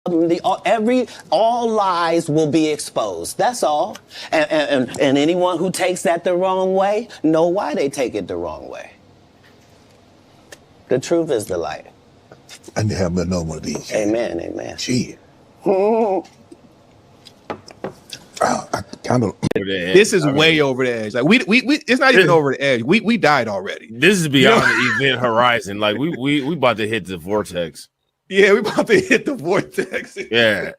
All lies will be exposed. That's all. And anyone who takes that the wrong way, know why they take it the wrong way. The truth is the light. I need to have another one of these. Amen, amen. Gee. I kind of. This is way over the edge. Like we it's not even over the edge. We died already. This is beyond the event horizon. Like we about to hit the vortex. Yeah, we about to hit the vortex. Yeah.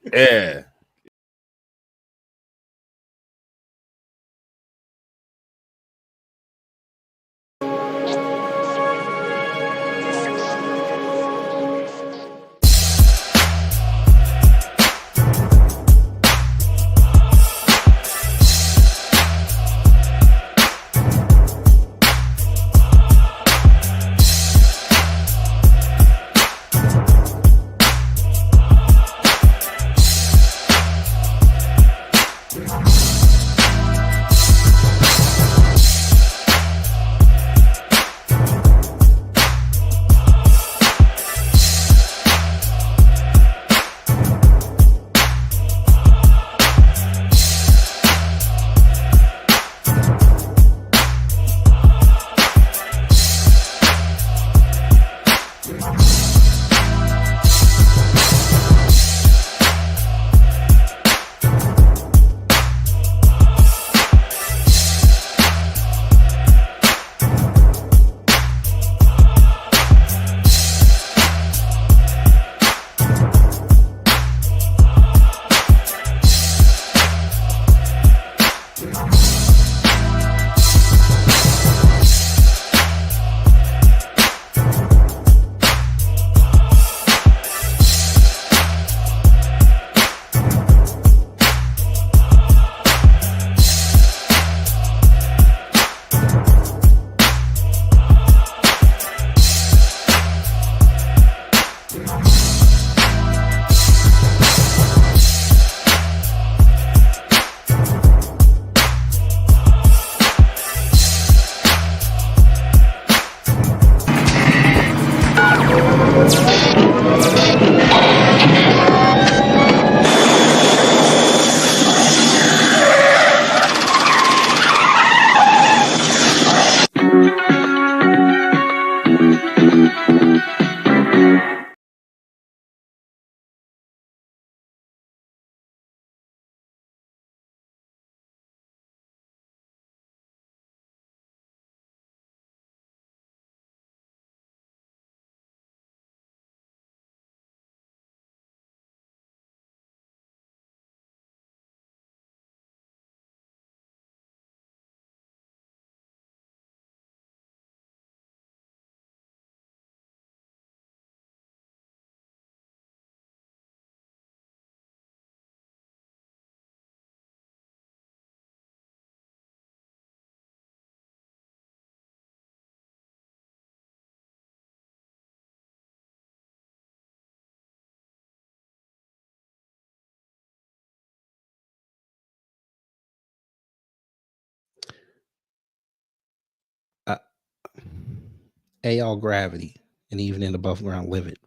AL gravity and even in above ground livid.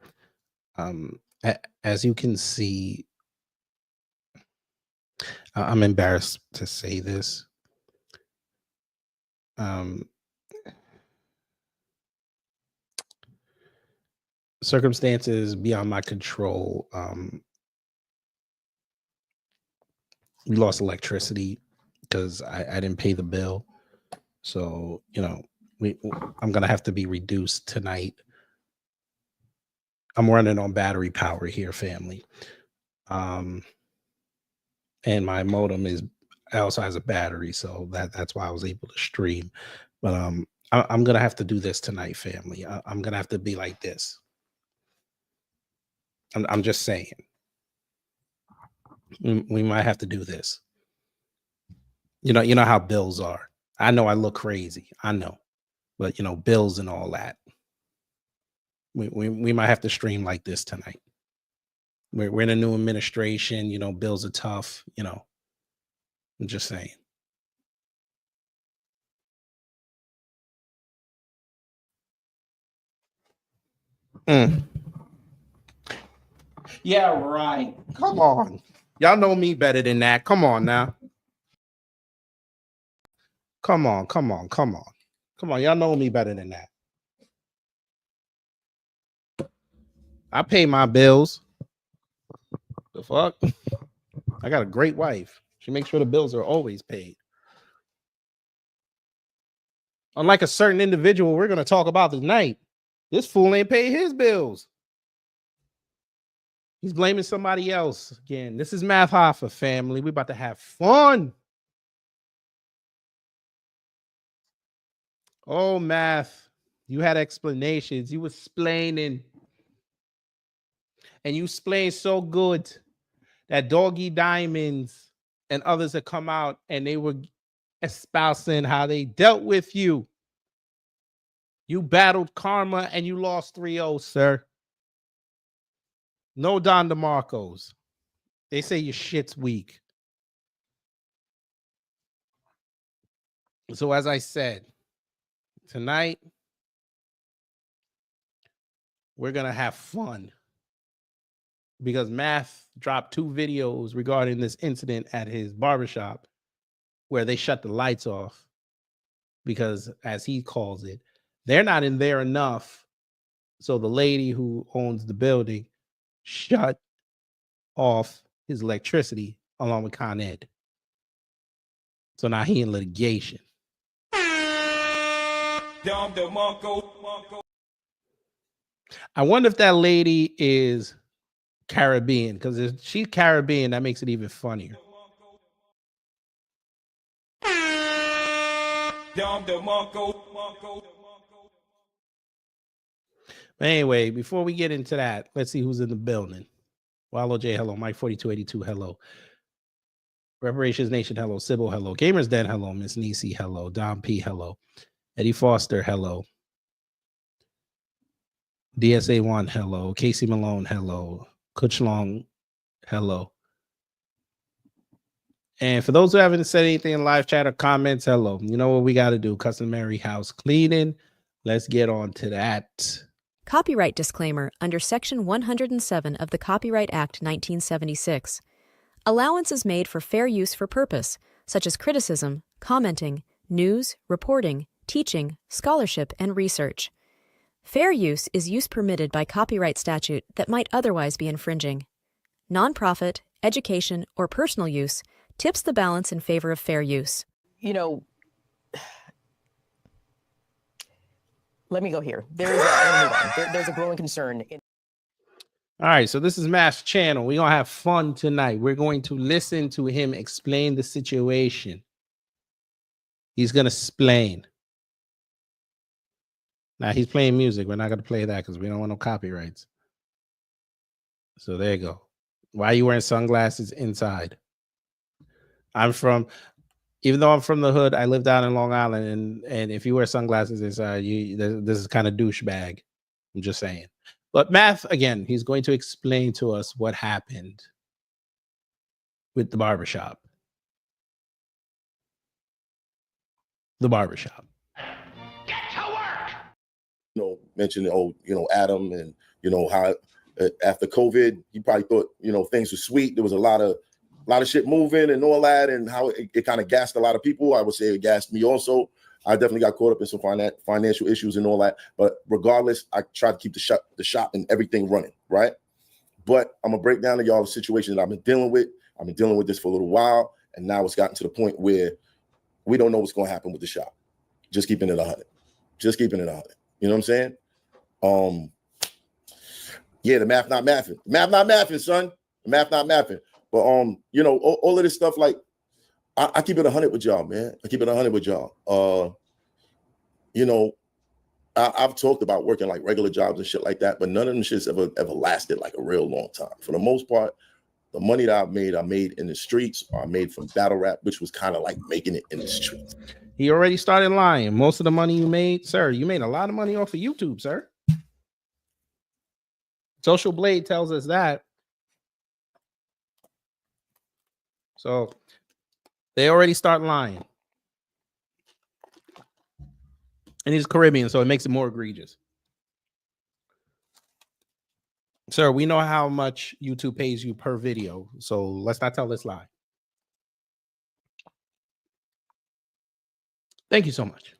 As you can see, I'm embarrassed to say this. Circumstances beyond my control. We lost electricity because I didn't pay the bill. So, I'm going to have to be reduced tonight. I'm running on battery power here, family. And my modem also has a battery, so that's why I was able to stream. But I'm going to have to do this tonight, family. I'm going to have to be like this. I'm just saying. We might have to do this. You know how bills are. I know I look crazy. I know. But, bills and all that. We might have to stream like this tonight. We're in a new administration. Bills are tough. I'm just saying. Yeah, right. Come on. Y'all know me better than that. Come on now. Come on. Y'all know me better than that. I pay my bills. The fuck? I got a great wife. She makes sure the bills are always paid. Unlike a certain individual we're going to talk about tonight, this fool ain't paid his bills. He's blaming somebody else again. This is Math Hoffa, family. We about to have fun. Oh, Math, you had explanations. You was explaining. And you explained so good that Doggy Diamonds and others had come out and they were espousing how they dealt with you. You battled karma and you lost 3-0, sir. No Don DeMarcos. They say your shit's weak. So as I said, tonight, we're going to have fun. Because Math dropped 2 videos regarding this incident at his barbershop where they shut the lights off because, as he calls it, they're not in there enough. So the lady who owns the building shut off his electricity along with Con Ed. So now he in litigation. I wonder if that lady is Caribbean, because if she's Caribbean, that makes it even funnier. Anyway, before we get into that, let's see who's in the building. Wallow J, hello. Mike 4282, hello. Reparations Nation, hello. Sybil, hello. Gamers Den, hello. Miss Nisi, hello. Don P, hello. Eddie Foster, hello. DSA1, hello. Casey Malone, hello. Kutch Long, hello. And for those who haven't said anything in live chat or comments, hello. You know what we got to do? Customary house cleaning. Let's get on to that. Copyright disclaimer under Section 107 of the Copyright Act 1976. Allowance is made for fair use for purpose, such as criticism, commenting, news, reporting, teaching, scholarship, and research. Fair use is use permitted by copyright statute that might otherwise be infringing. Nonprofit, education, or personal use tips the balance in favor of fair use. You know, let me go here. There's a growing concern. All right, so this is Matt's channel. We're going to have fun tonight. We're going to listen to him explain the situation. He's going to explain. Now, he's playing music. We're not going to play that because we don't want no copyrights. So there you go. Why are you wearing sunglasses inside? Even though I'm from the hood, I live down in Long Island, and if you wear sunglasses inside, this is kind of douchebag. I'm just saying. But Math, again, he's going to explain to us what happened with the barbershop. The barbershop. Get to work! Mentioned, Adam, and, how after COVID, he probably thought, things were sweet. There was a lot of shit moving and all that, and how it kind of gassed a lot of people. I would say it gassed me also. I definitely got caught up in some financial issues and all that. But regardless, I tried to keep the shop and everything running, right? But I'm going to break down to y'all the situation that I've been dealing with. I've been dealing with this for a little while, and now it's gotten to the point where we don't know what's going to happen with the shop. Just keeping it 100. Just keeping it 100. You know what I'm saying? Yeah, the math not mathing. The math not mathing, son. The math not mathing. But all of this stuff, like I keep it 100 with y'all, man. I keep it 100 with y'all. I've talked about working like regular jobs and shit like that, but none of them shits ever lasted like a real long time. For the most part, the money that I made in the streets, or I made from battle rap, which was kind of like making it in the streets. He already started lying. Most of the money you made, sir, you made a lot of money off of YouTube, sir. Social Blade tells us that. So they already start lying. And he's Caribbean, so it makes it more egregious. Sir, we know how much YouTube pays you per video, so let's not tell this lie. Thank you so much.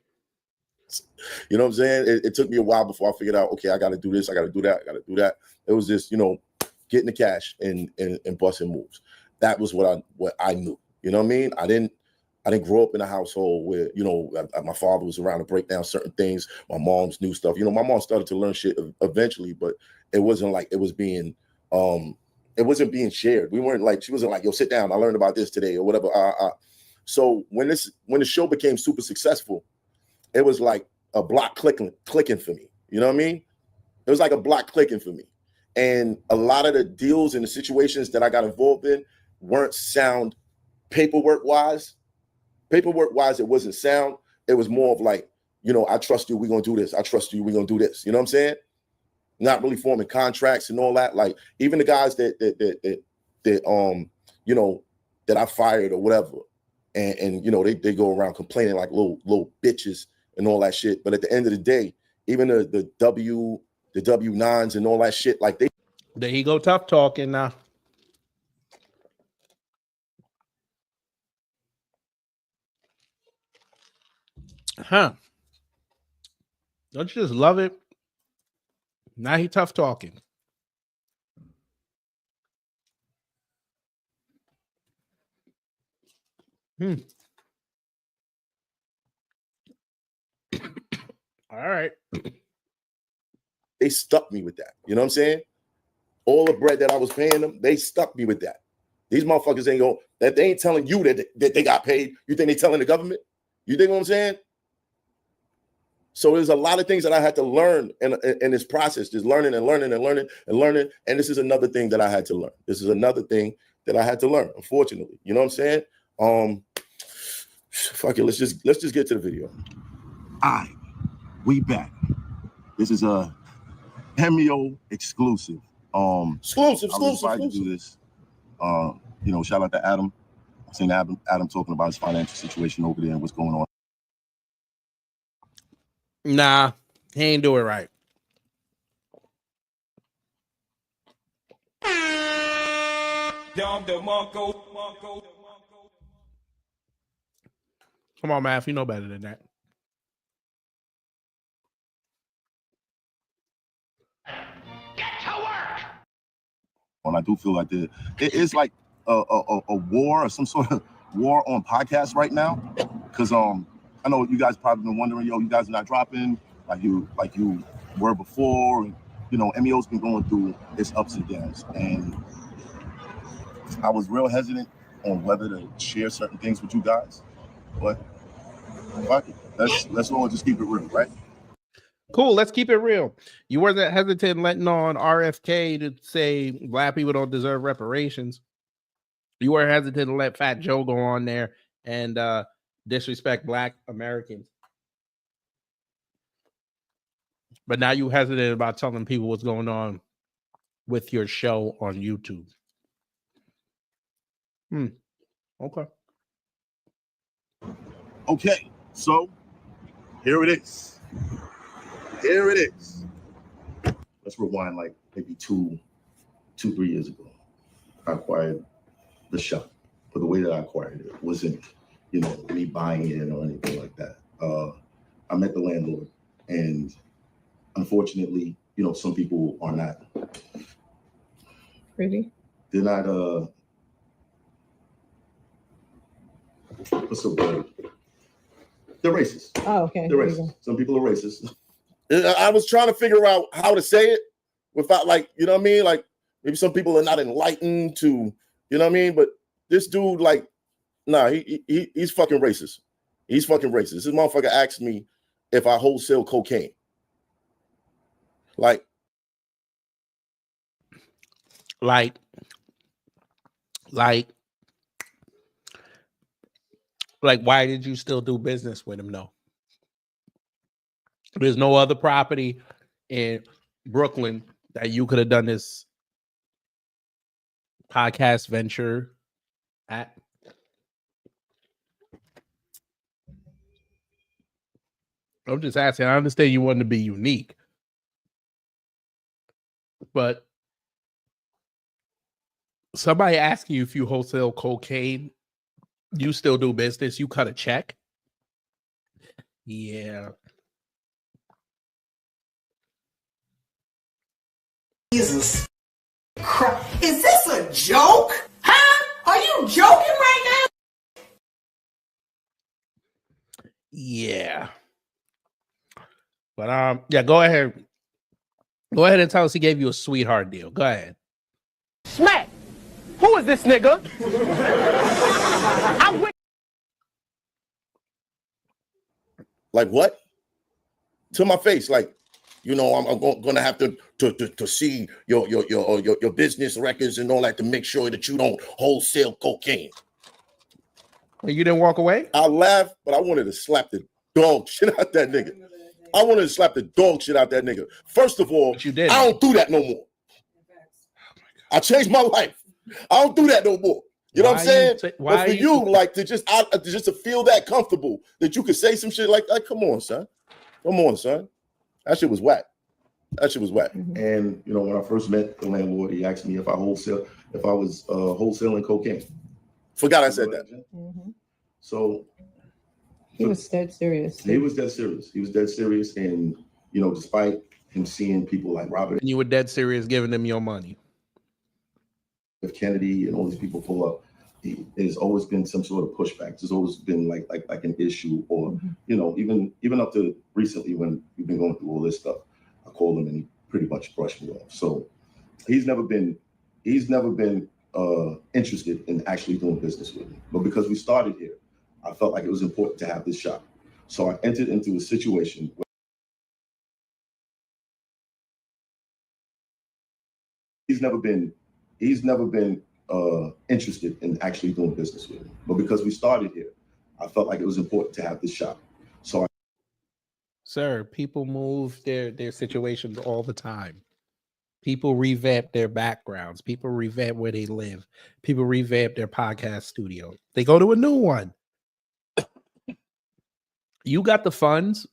You know what I'm saying? It took me a while before I figured out, okay, I got to do this, I got to do that, I got to do that. It was just, getting the cash and busting moves. That was what I knew. You know what I mean? I didn't grow up in a household where, my father was around to break down certain things. My mom's knew stuff. My mom started to learn shit eventually, but it wasn't like it was being, it wasn't being shared. We weren't like, she wasn't like, yo, sit down, I learned about this today or whatever. So when the show became super successful, it was like a block clicking for me. You know what I mean? It was like a block clicking for me. And a lot of the deals and the situations that I got involved in weren't sound paperwork wise. Paperwork wise, it wasn't sound. It was more of like, I trust you, we're going to do this. I trust you, we're going to do this. You know what I'm saying? Not really forming contracts and all that. Like even the guys that I fired or whatever. And they go around complaining like little bitches and all that shit. But at the end of the day, even the W9s and all that shit, like There you go, tough talking now. Huh? Don't you just love it? Now he tough talking. All right. they stuck me with that. You know what I'm saying? All the bread that I was paying them, they stuck me with that. These motherfuckers ain't going, that they ain't telling you that they got paid. You think they telling the government? You think what I'm saying? So there's a lot of things that I had to learn in this process, just learning and learning and learning and learning. And this is another thing that I had to learn. This is another thing that I had to learn, unfortunately. You know what I'm saying? Fuck it, let's just get to the video. We back. This is a Hemio exclusive. Exclusive. I was invited to do this. Shout out to Adam. I've seen Adam talking about his financial situation over there and what's going on. Nah, he ain't do it right. Come on, Math, you know better than that. Get to work! And I do feel like it is like a war or some sort of war on podcasts right now. Because I know you guys probably been wondering, you guys are not dropping like you were before. And, MEO's been going through its ups and downs. And I was real hesitant on whether to share certain things with you guys. But fuck it. Let's all just keep it real, right? Cool, let's keep it real. You weren't hesitant letting on RFK to say black people don't deserve reparations. You were hesitant to let Fat Joe go on there and disrespect Black Americans. But now you hesitant about telling people what's going on with your show on YouTube. Okay. Okay, so here it is. Let's rewind like maybe 2-3 years ago. I acquired the shop, but the way that I acquired it wasn't, me buying it or anything like that. I met the landlord, and unfortunately, some people are not pretty. They're not. What's the word? They're racist. Oh, okay. They're racist. Some people are racist. I was trying to figure out how to say it without, like, you know what I mean? Like, maybe some people are not enlightened to, you know what I mean? But this dude, like, nah, he's fucking racist. He's fucking racist. This motherfucker asked me if I wholesale cocaine. Like, why did you still do business with him? No. There's no other property in Brooklyn that you could have done this podcast venture at. I'm just asking. I understand you want to be unique, but Somebody asking you if you wholesale cocaine, you still do business, you cut a check? Yeah. Jesus Christ. Is this a joke? Huh? Are you joking right now? Yeah. But yeah, go ahead. Go ahead and tell us he gave you a sweetheart deal. Go ahead. Smack. Who is this nigga? I'm with Like what? To my face, like, you know, I'm gonna have to see your business records and all that to make sure that you don't wholesale cocaine. You didn't walk away? I laughed, but I wanted to slap the dog shit out that nigga. I wanted to slap the dog shit out that nigga. First of all, you did. I don't do that no more. I changed my life. I don't do that no more. You know what I'm saying? But for you, like to just to feel that comfortable that you could say some shit like that. Come on, son. Come on, son. That shit was whack. That shit was whack. And you know, when I first met the landlord, he asked me if I was wholesaling cocaine. Forgot I said that. So he was dead serious. He was dead serious. He was dead serious, and you know, despite him seeing people like Robert, and you were dead serious giving them your money. If Kennedy and all these people pull up, there's always been some sort of pushback. There's always been like an issue, or you know, even up to recently when we've been going through all this stuff, I called him and he pretty much brushed me off. So he's never been interested in actually doing business with me. But because we started here, I felt like it was important to have this shop. So I entered into a situation where he's never been interested in actually doing business with me. But because we started here, I felt like it was important to have this shop. So Sir, people move their situations all the time. People revamp their backgrounds. People revamp where they live. People revamp their podcast studio. They go to a new one. You got the funds.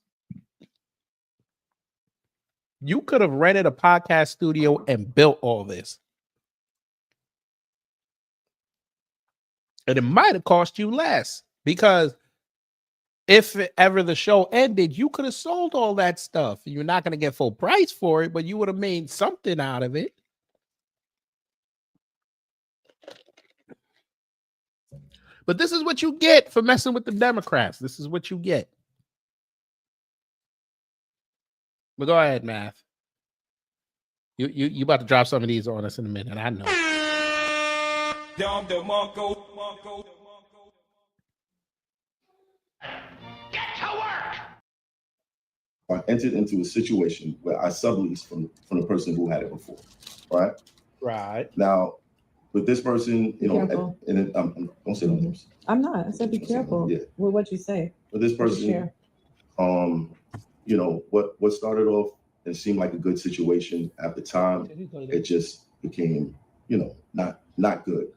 You could have rented a podcast studio and built all this. And it might have cost you less, because if ever the show ended, you could have sold all that stuff. You're not going to get full price for it, but you would have made something out of it. But this is what you get for messing with the Democrats. This is what you get. But go ahead, Math. You about to drop some of these on us in a minute. I know. I entered into a situation where I subleased from the person who had it before, right? Right. Now, with this person, you know, and don't say no names. I'm not. I said be careful. Yeah. With what you say. With this person, you know, what started off and seemed like a good situation at the time, it just became, you know, not good.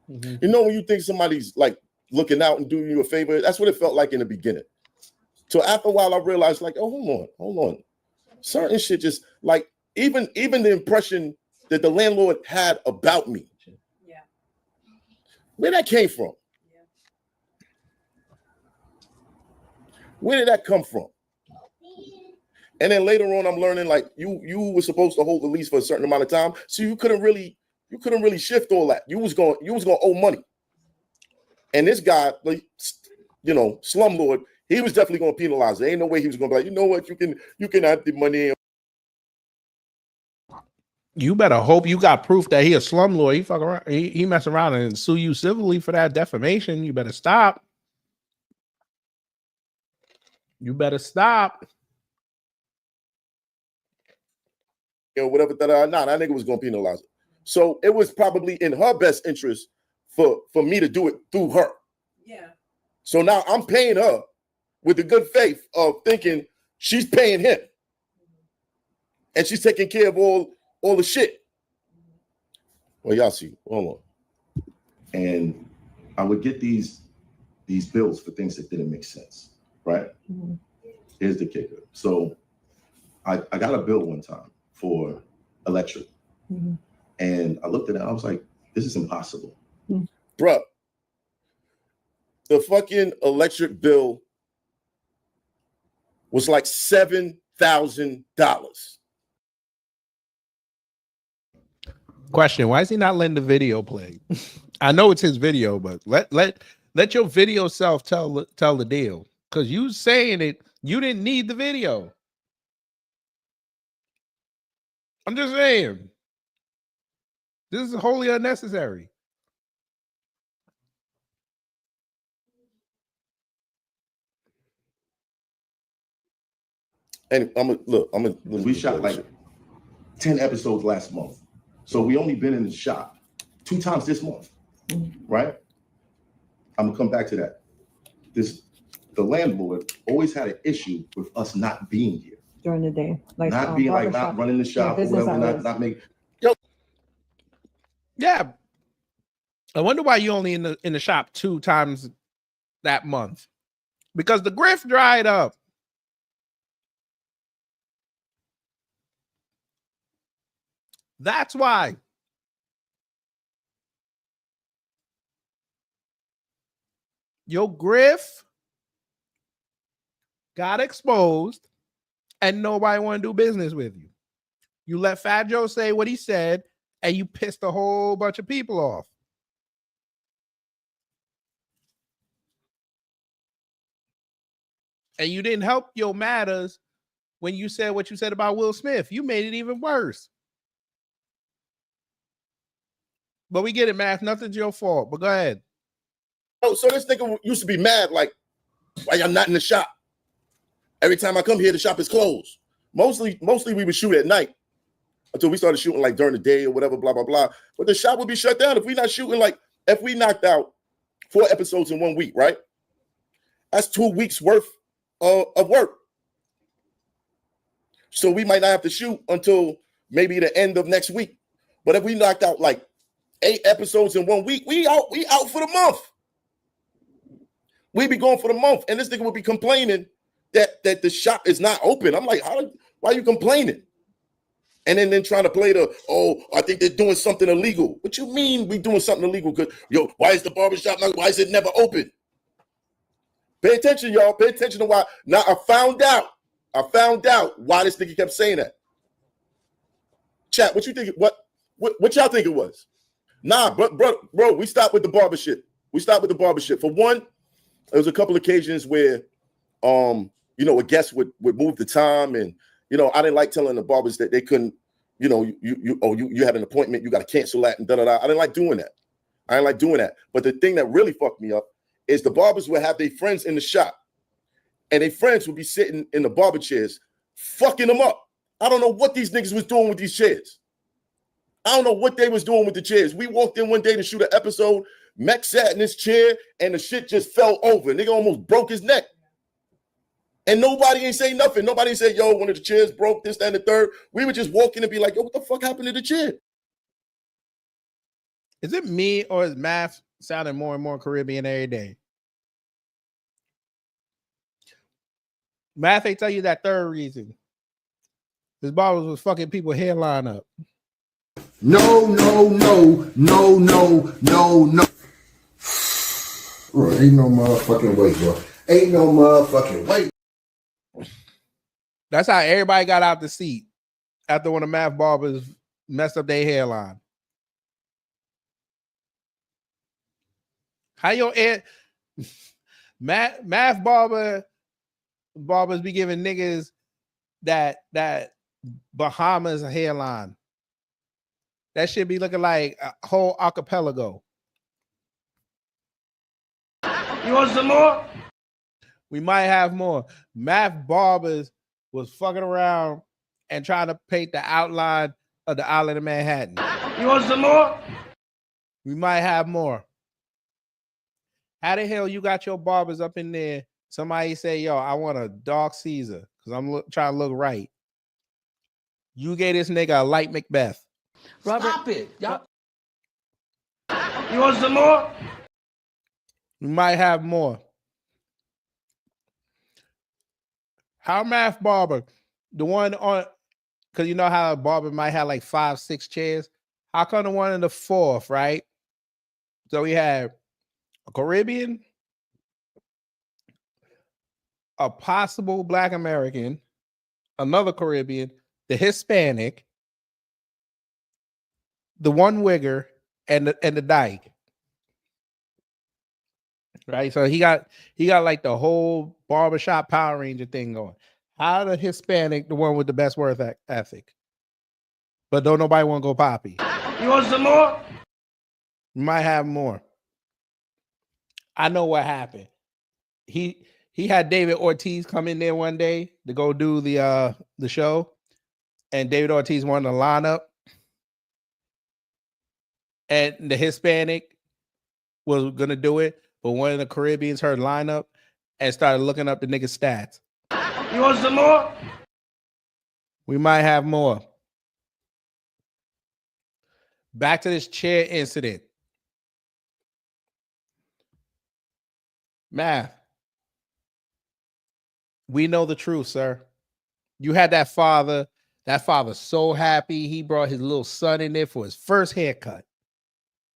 You know, when you think somebody's like looking out and doing you a favor, that's what it felt like in the beginning. So after a while, I realized, like, oh, hold on. Certain shit just like even the impression that the landlord had about me. Yeah. Where that came from? Yeah. Where did that come from? And then later on, I'm learning like you were supposed to hold the lease for a certain amount of time, so you couldn't really shift all that. You was going to owe money. And this guy, like, you know, slumlord, he was definitely going to penalize it. Ain't no way he was going to be like, you know what, you can have the money. You better hope you got proof that he a slumlord. He fuck around. He mess around and sue you civilly for that defamation. You better stop. You better stop. You know, whatever that nigga was going to penalize it. So it was probably in her best interest for me to do it through her. Yeah. So now I'm paying her with the good faith of thinking she's paying him. And she's taking care of all the shit. Well, y'all see. Hold on. And I would get these bills for things that didn't make sense, right? Mm-hmm. Here's the kicker. So I got a bill one time for electric. Mm-hmm. And I looked at it, I was like, This is impossible. Bruh, the fucking electric bill was like $7,000. Question: why is he not letting the video play? I know it's his video, but let your video self tell the deal. Because you saying it, you didn't need the video. I'm just saying. This is wholly unnecessary. And we shot like 10 episodes last month. So we only been in the shop 2 times this month, right? I'm gonna come back to that. The landlord always had an issue with us not being here. During the day. Like Not being like, not running the shop or whatever, not making. Yeah. I wonder why you only in the shop 2 times that month. Because the grift dried up. That's why. Your grift got exposed and nobody want to do business with you. You let Fat Joe say what he said and you pissed a whole bunch of people off. And you didn't help your matters when you said what you said about Will Smith. You made it even worse. But we get it, Math. Nothing's your fault. But go ahead. Oh, so this nigga used to be mad, like, why y'all not in the shop? Every time I come here, the shop is closed. Mostly we would shoot at night until we started shooting like during the day or whatever, blah, blah, blah. But the shop would be shut down if we not shooting, like, if we knocked out 4 episodes in 1 week, right? That's 2 weeks worth of work. So we might not have to shoot until maybe the end of next week. But if we knocked out like 8 episodes in 1 week, we out for the month. We be going for the month, and this nigga would be complaining that the shop is not open. I'm like, why are you complaining? And then trying to play I think they're doing something illegal. What you mean we doing something illegal? Because why is the barbershop why is it never open? Pay attention, y'all. Pay attention to why. Now I found out why this nigga kept saying that. Chat, what you think? What y'all think it was? Nah, bro, we stopped with the barber shit. For one, there was a couple occasions where, a guest would move the time, and I didn't like telling the barbers that they couldn't, you had an appointment, you got to cancel that and da da da. I didn't like doing that. But the thing that really fucked me up is the barbers would have their friends in the shop, and their friends would be sitting in the barber chairs, fucking them up. I don't know what these niggas was doing with these chairs. I don't know what they was doing with the chairs. We walked in one day to shoot an episode. Mac sat in his chair, and the shit just fell over. Nigga almost broke his neck. And nobody ain't say nothing. Nobody said, yo, one of the chairs broke, this, that, and the third. We would just walk in and be like, yo, what the fuck happened to the chair? Is it me or is Math sounding more and more Caribbean every day? Math, they tell you that third reason. His barbers was fucking people hairline up. No. Bro, ain't no motherfucking way, bro. Ain't no motherfucking way. That's how everybody got out the seat after one of Math barbers messed up their hairline. How your Math barbers be giving niggas that Bahamas hairline. That should be looking like a whole archipelago. You want some more? We might have more. Math barbers was fucking around and trying to paint the outline of the island of Manhattan. You want some more? We might have more. How the hell you got your barbers up in there? Somebody say, yo, I want a dark Caesar because I'm trying to look right. You gave this nigga a light Macbeth. Robert, Stop it. Y'all. You want some more? We might have more. How Math barber, the one on, because you know how a barber might have like 5, 6 chairs. How come the one in the fourth, right? So we had a Caribbean, a possible Black American, another Caribbean, the Hispanic, the one wigger, and the dyke. Right. So he got like the whole barbershop Power Ranger thing going. How the Hispanic, the one with the best work ethic? But don't nobody want to go poppy. You want some more? You might have more. I know what happened. He had David Ortiz come in there one day to go do the show, and David Ortiz wanted to line up, and the Hispanic was gonna do it, but one of the Caribbeans heard lineup and started looking up the nigga's stats. You want some more? We might have more. Back to this chair incident. Math. We know the truth, sir. You had that father so happy he brought his little son in there for his first haircut.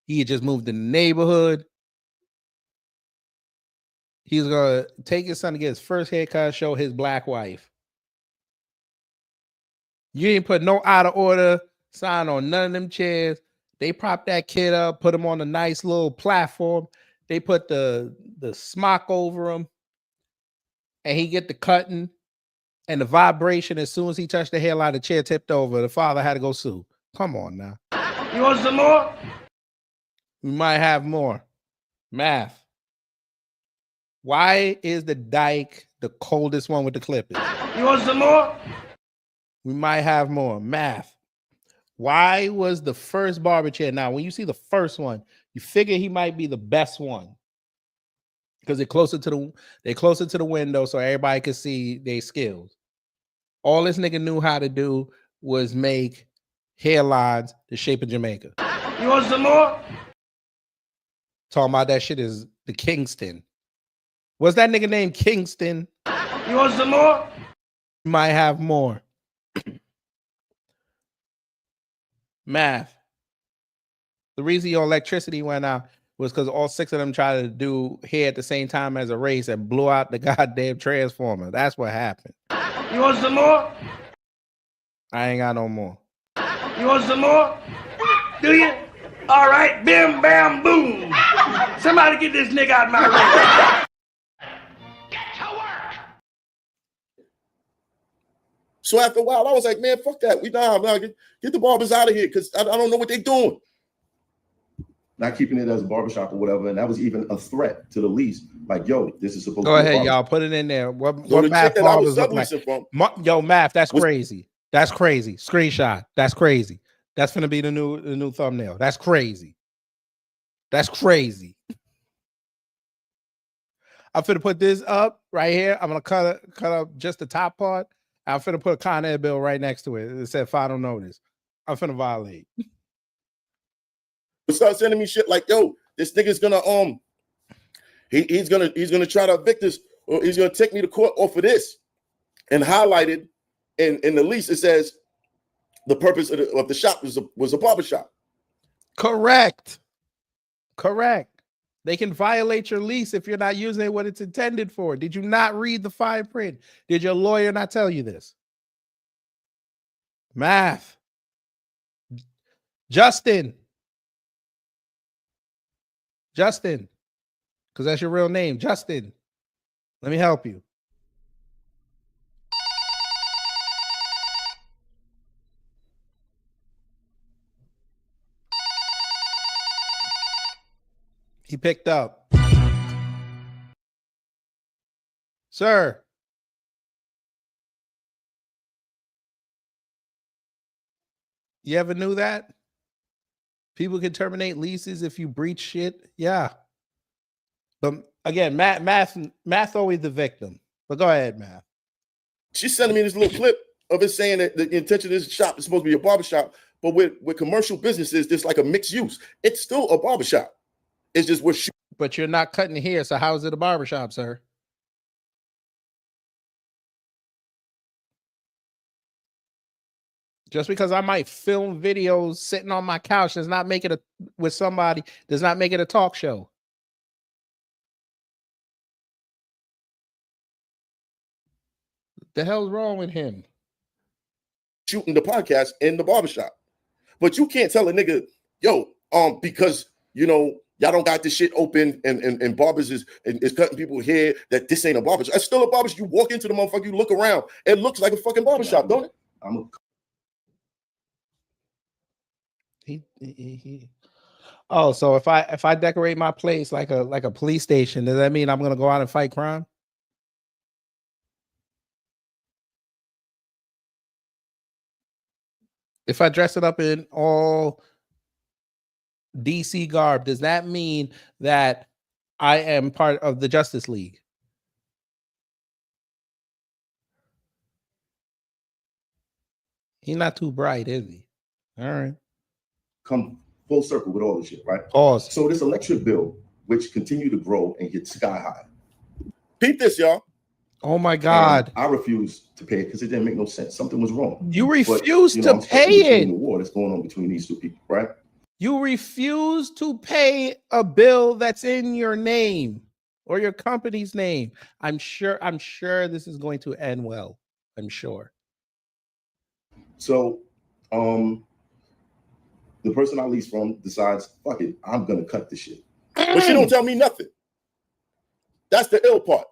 He had just moved in the neighborhood. He's gonna take his son to get his first haircut, show his black wife. You didn't put no out of order sign on none of them chairs. They propped that kid up, put him on a nice little platform. They put the smock over him, and he get the cutting and the vibration. As soon as he touched the hairline, the chair tipped over. The father had to go sue. Come on now. You want some more? We might have more. Math. Why is the dyke the coldest one with the clippers? You want some more? We might have more. Math. Why was the first barber chair? Now, when you see the first one, you figure he might be the best one because they're closer to the window, so everybody could see their skills. All this nigga knew how to do was make hairlines the shape of Jamaica. You want some more? Talking about that shit is the Kingston. What's that nigga named Kingston? You want some more? Might have more. Math. The reason your electricity went out was because all 6 of them tried to do hair at the same time as a race and blew out the goddamn transformer. That's what happened. You want some more? I ain't got no more. You want some more? Do you? All right, bim, bam, boom. Somebody get this nigga out of my way. So after a while, I was like, man, fuck that. Get the barbers out of here because I don't know what they're doing. Not keeping it as a barbershop or whatever, and that was even a threat to the lease. Like, yo, this is supposed Go to be ahead, y'all. Put it in there. What the Math chick that I barbers was look like? subleasing Yo, Math, that's crazy. That's crazy. Screenshot. That's crazy. That's gonna be the new thumbnail. That's crazy. That's crazy. I'm finna put this up right here. I'm gonna cut up just the top part. I'm finna put a Con Ed bill right next to it. It said final notice. I'm finna violate. But start sending me shit like, yo, this nigga's gonna he's gonna try to evict us, or he's gonna take me to court off of this. And highlighted in the lease, it says the purpose of the shop was a barber shop. Correct. They can violate your lease if you're not using it what it's intended for. Did you not read the fine print? Did your lawyer not tell you this? Math. Justin, because that's your real name. Justin, let me help you. He picked up. Sir. You ever knew that? People can terminate leases if you breach shit. Yeah. But again, math always the victim. But go ahead, Math. She's sending me this little clip of it saying that the intention of this shop is supposed to be a barbershop, but with commercial businesses, there's like a mixed use. It's still a barbershop. It's just we're shooting. But you're not cutting hair, so how is it a barbershop, sir? Just because I might film videos sitting on my couch does not make it with somebody, does not make it a talk show. The hell's wrong with him? Shooting the podcast in the barbershop. But you can't tell a nigga, yo, because y'all don't got this shit open and barbers is cutting people hair, that this ain't a barbershop. It's still a barbershop. You walk into the motherfucker, you look around, it looks like a fucking barbershop, don't it? Oh, so if I decorate my place like a police station, does that mean I'm gonna go out and fight crime? If I dress it up in all DC garb, does that mean that I am part of the Justice League? He's not too bright, is he? All right. Come full circle with all this shit, right? Pause. So this electric bill, which continue to grow and get sky high. Peep this, y'all. Oh my God. And I refuse to pay it because it didn't make no sense. Something was wrong. You refuse to I'm pay it. The war that's going on between these two people, right? You refuse to pay a bill that's in your name or your company's name. I'm sure this is going to end well. I'm sure. So, the person I lease from decides, fuck it, I'm gonna cut this shit. But she don't tell me nothing. That's the ill part.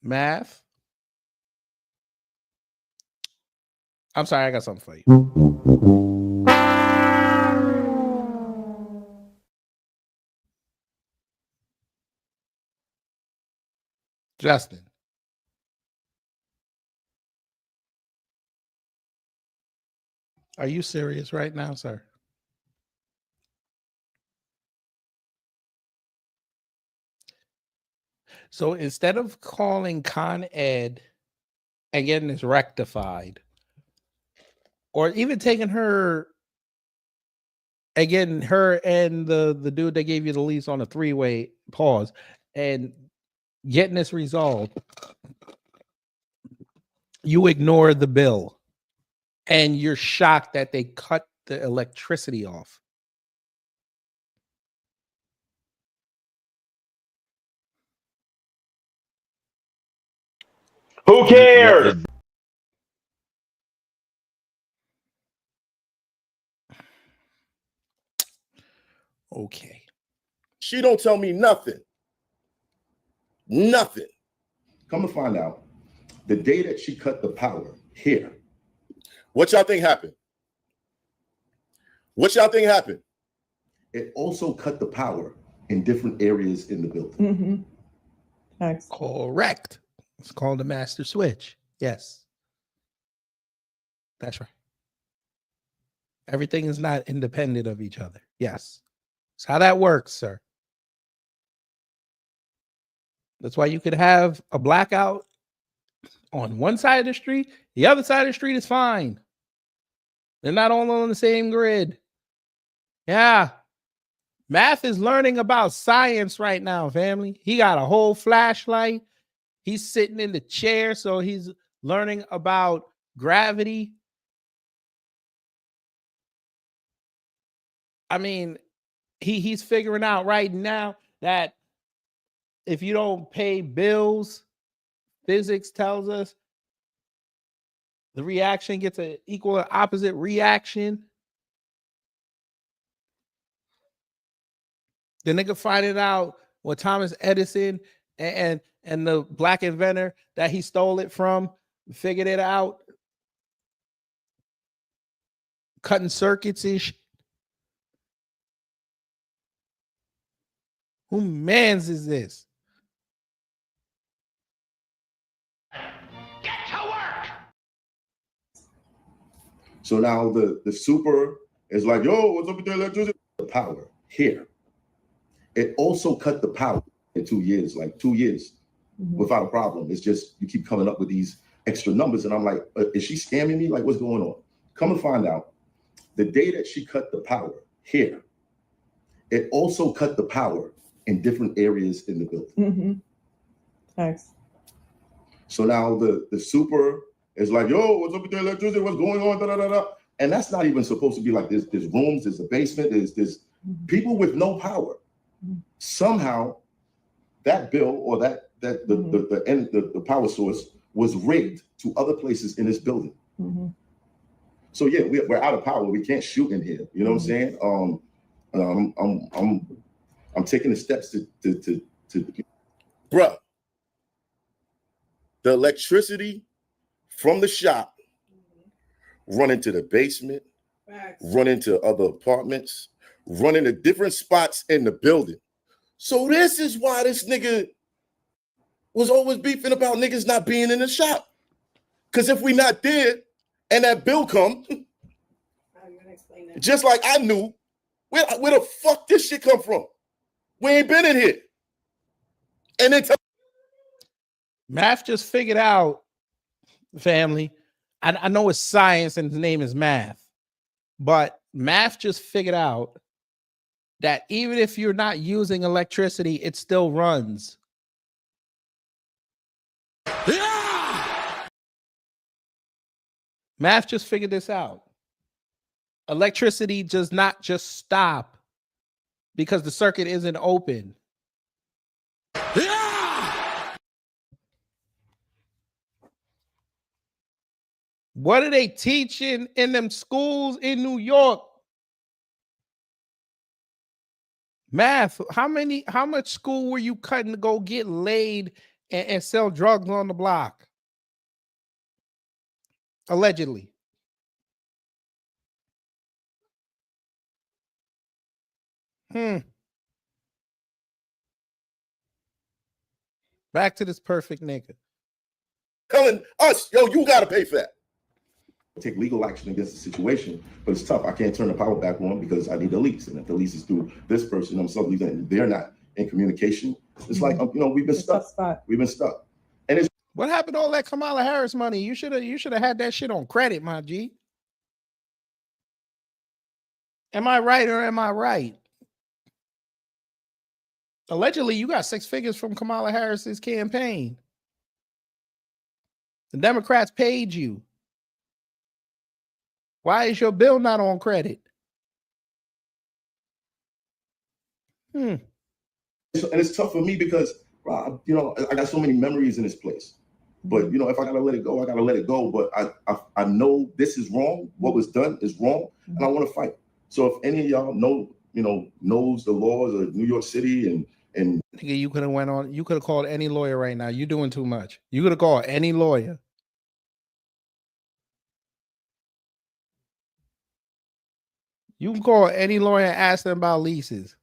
Math. I'm sorry, I got something for you. Justin. Are you serious right now, sir? So instead of calling Con Ed and getting this rectified, or even taking her and getting her and the dude that gave you the lease on a three-way pause and getting this resolved, you ignore the bill and you're shocked that they cut the electricity off. Who cares? Okay. She don't tell me nothing. Nothing. Come to find out, the day that she cut the power here. What y'all think happened? What y'all think happened? It also cut the power in different areas in the building. Nice. Correct. It's called a master switch. Yes. That's right. Everything is not independent of each other. Yes. That's how that works, sir. That's why you could have a blackout on one side of the street. The other side of the street is fine. They're not all on the same grid. Yeah. Math is learning about science right now, family. He got a whole flashlight. He's sitting in the chair, so he's learning about gravity. I mean, he's figuring out right now that if you don't pay bills, physics tells us the reaction gets an equal and opposite reaction. The nigga finding out what Thomas Edison and the black inventor that he stole it from figured it out. Cutting circuits ish. Who mans is this? Get to work! So now the super is like, yo, what's up with the electricity? The power here. It also cut the power in 2 years, like 2 years without a problem. It's just you keep coming up with these extra numbers. And I'm like, is she scamming me? Like, what's going on? Come and find out, the day that she cut the power here, it also cut the power in different areas in the building. Mm-hmm. Thanks. So now the super is like, yo, what's up with the electricity? What's going on? Da, da, da, da. And that's not even supposed to be like this. There's rooms, there's a basement, there's people with no power. Somehow that bill or the power source was rigged to other places in this building. So yeah, we're out of power. We can't shoot in here. You know what I'm saying? I'm taking the steps to Bruh, the electricity from the shop run into the basement, run into other apartments, run into different spots in the building. So this is why this nigga was always beefing about niggas not being in the shop. Because if we not there and that bill come, just like I knew, where the fuck this shit come from? We ain't been in here. And then Math just figured out, family. I know it's science and his name is Math, but Math just figured out that even if you're not using electricity, it still runs. Math just figured this out. Electricity does not just stop because the circuit isn't open. What are they teaching in them schools in New York? Math, how much school were you cutting to go get laid and sell drugs on the block? Allegedly. Back to this perfect nigga. telling us, yo, you gotta pay for that. take legal action against the situation, but it's tough. I can't turn the power back on because I need a lease. And if the lease is through this person, I'm suddenly they're not in communication. It's like, we've been stuck. We've been stuck. And it's what happened to all that Kamala Harris money? You should have had that shit on credit, my G. Am I right or am I right? Allegedly, you got 6 figures from Kamala Harris's campaign. The Democrats paid you. Why is your bill not on credit? And it's tough for me because, Rob, I got so many memories in this place. But, if I got to let it go, I got to let it go. But I know this is wrong. What was done is wrong. And I want to fight. So if any of y'all knows the laws of New York City and Nigga, you could have called any lawyer right now. You're doing too much. You could have called any lawyer. You can call any lawyer and ask them about leases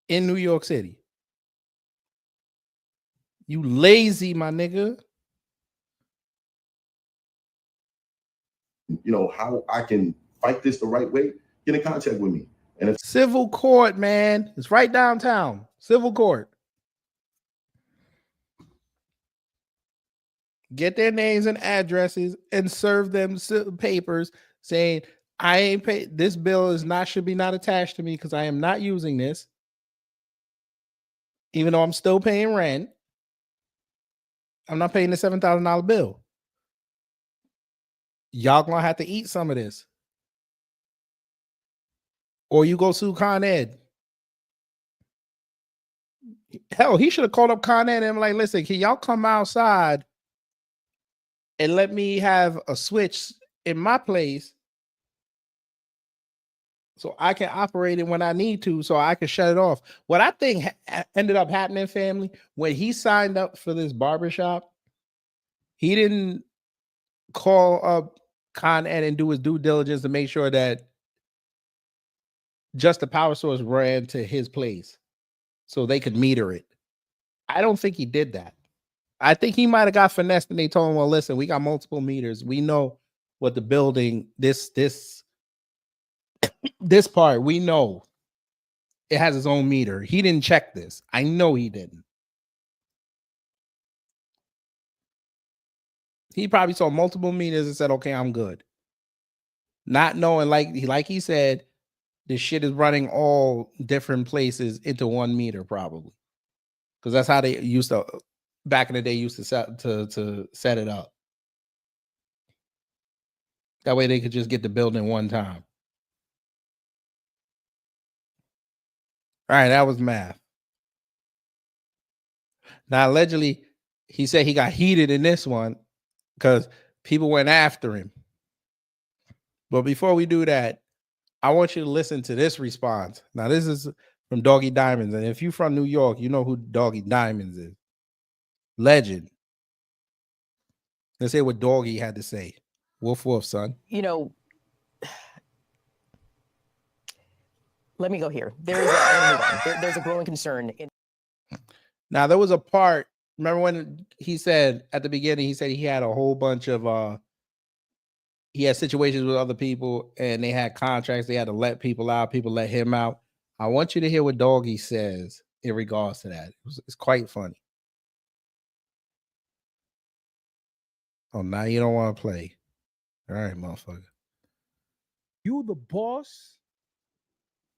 in New York City. You lazy, my nigga. How I can fight this the right way, get in contact with me. And it's civil court, man. It's right downtown. Civil court. Get their names and addresses and serve them papers saying, I ain't paid. This bill should be not attached to me because I am not using this. Even though I'm still paying rent. I'm not paying the $7,000 bill. Y'all gonna have to eat some of this. Or you go sue Con Ed. Hell, he should have called up Con Ed and like, listen, can y'all come outside and let me have a switch in my place so I can operate it when I need to, so I can shut it off. What I think ended up happening, family, when he signed up for this barbershop, he didn't call up Con Ed and do his due diligence to make sure that just the power source ran to his place so they could meter it. I don't think he did that. I think he might have got finessed and they told him, well, listen, we got multiple meters. We know what the building, this part, we know it has its own meter. He didn't check this. I know he didn't. He probably saw multiple meters and said, okay, I'm good. Not knowing, like he said, this shit is running all different places into 1 meter, probably. Because that's how they used to, back in the day, used to set it up. That way they could just get the building one time. All right, that was math. Now, allegedly, he said he got heated in this one because people went after him. But before we do that, I want you to listen to this response. Now, this is from Doggy Diamonds. And if you're from New York, you know who Doggy Diamonds is. Legend. Let's hear what Doggy had to say. Woof, woof, son. You know, let me go here. There's a growing concern. Now, there was a part, remember when he said at the beginning, he said he had a whole bunch of, he had situations with other people and they had contracts. They had to let people out. People let him out. I want you to hear what Doggy says in regards to that. It's quite funny. Oh, now you don't want to play. All right, motherfucker. You, the boss,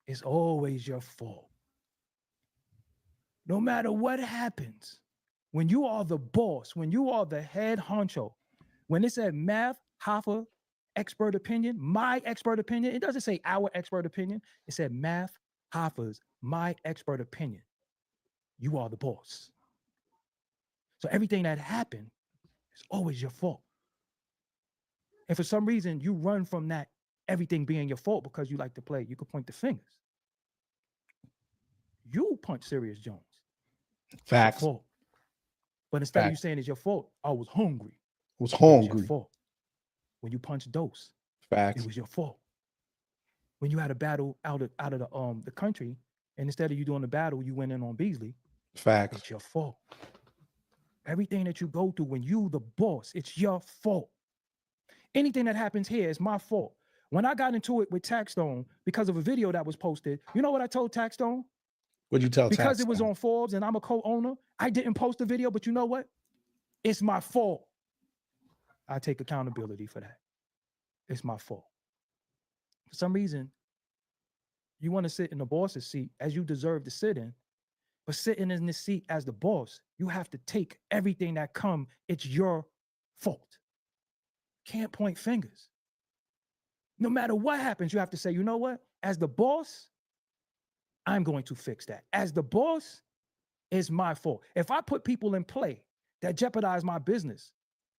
is always your fault. No matter what happens, when you are the boss, when you are the head honcho, when it said math, Hoffa, expert opinion, my expert opinion, it doesn't say our expert opinion. It said math, Hoffa's, my expert opinion. You are the boss. So everything that happened is always your fault. And for some reason, you run from that, everything being your fault because you like to play. You could point the fingers. You punch Sirius Jones. Facts. Fault. But instead of you saying it's your fault, I was hungry. It was It was hungry. your fault. When you punched Dose, Facts. it was your fault. When you had a battle out of the country, and instead of you doing the battle, you went in on Beasley. Facts. It's your fault. Everything that you go through when you the boss, it's your fault. Anything that happens here is my fault. When I got into it with Taxstone because of a video that was posted, you know what I told Taxstone? What'd you tell Because Taxstone? it was on Forbes and I'm a co-owner, I didn't post the video, but you know what? It's my fault. I take accountability for that. It's my fault. For some reason, you want to sit in the boss's seat as you deserve to sit in, but sitting in this seat as the boss, you have to take everything that come. It's your fault. Can't point fingers. No matter what happens, you have to say, you know what? As the boss, I'm going to fix that. As the boss, it's my fault. If I put people in play that jeopardize my business,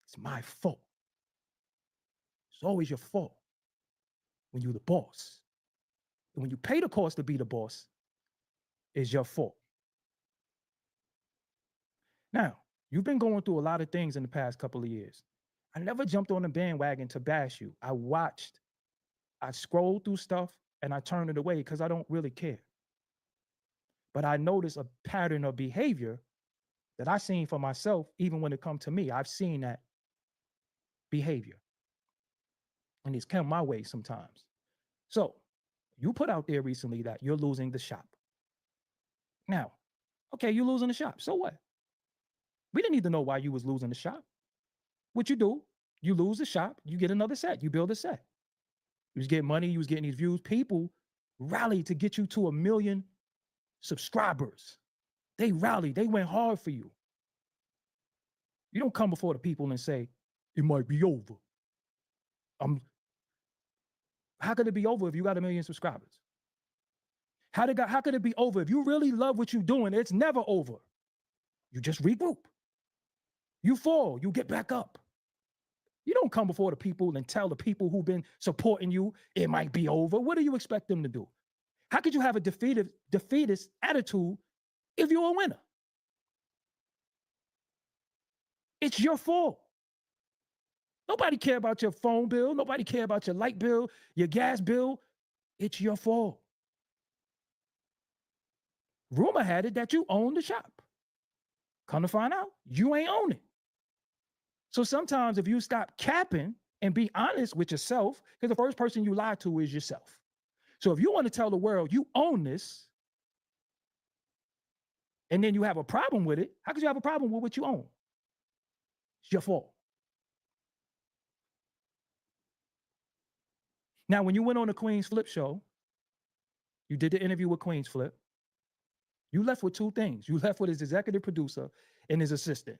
it's my fault. It's always your fault when you're the boss. And when you pay the cost to be the boss, it's your fault. Now, you've been going through a lot of things in the past couple of years. I never jumped on the bandwagon to bash you. I watched, I scrolled through stuff, and I turned it away because I don't really care. But I noticed a pattern of behavior that I've seen for myself, even when it comes to me. I've seen that behavior. And it's come my way sometimes. So you put out there recently that you're losing the shop. Now, okay, you're losing the shop. So what? We didn't need to know why you was losing the shop. What you do, you lose the shop, you get another set, you build a set. You was getting money, you was getting these views. People rallied to get you to 1 million subscribers. They rallied, they went hard for you. You don't come before the people and say, it might be over. How could it be over if you got 1 million subscribers? How could it be over? If you really love what you're doing, it's never over. You just regroup. You fall, you get back up. You don't come before the people and tell the people who've been supporting you it might be over. What do you expect them to do? How could you have a defeatist attitude if you're a winner? It's your fault. Nobody care about your phone bill. Nobody care about your light bill, your gas bill. It's your fault. Rumor had it that you own the shop. Come to find out, you ain't own it. So sometimes if you stop capping and be honest with yourself, because the first person you lie to is yourself. So if you want to tell the world you own this, and then you have a problem with it, how could you have a problem with what you own? It's your fault. Now, when you went on the Queen's Flip show You did the interview with Queens Flip. You left with two things. You left with his executive producer and his assistant.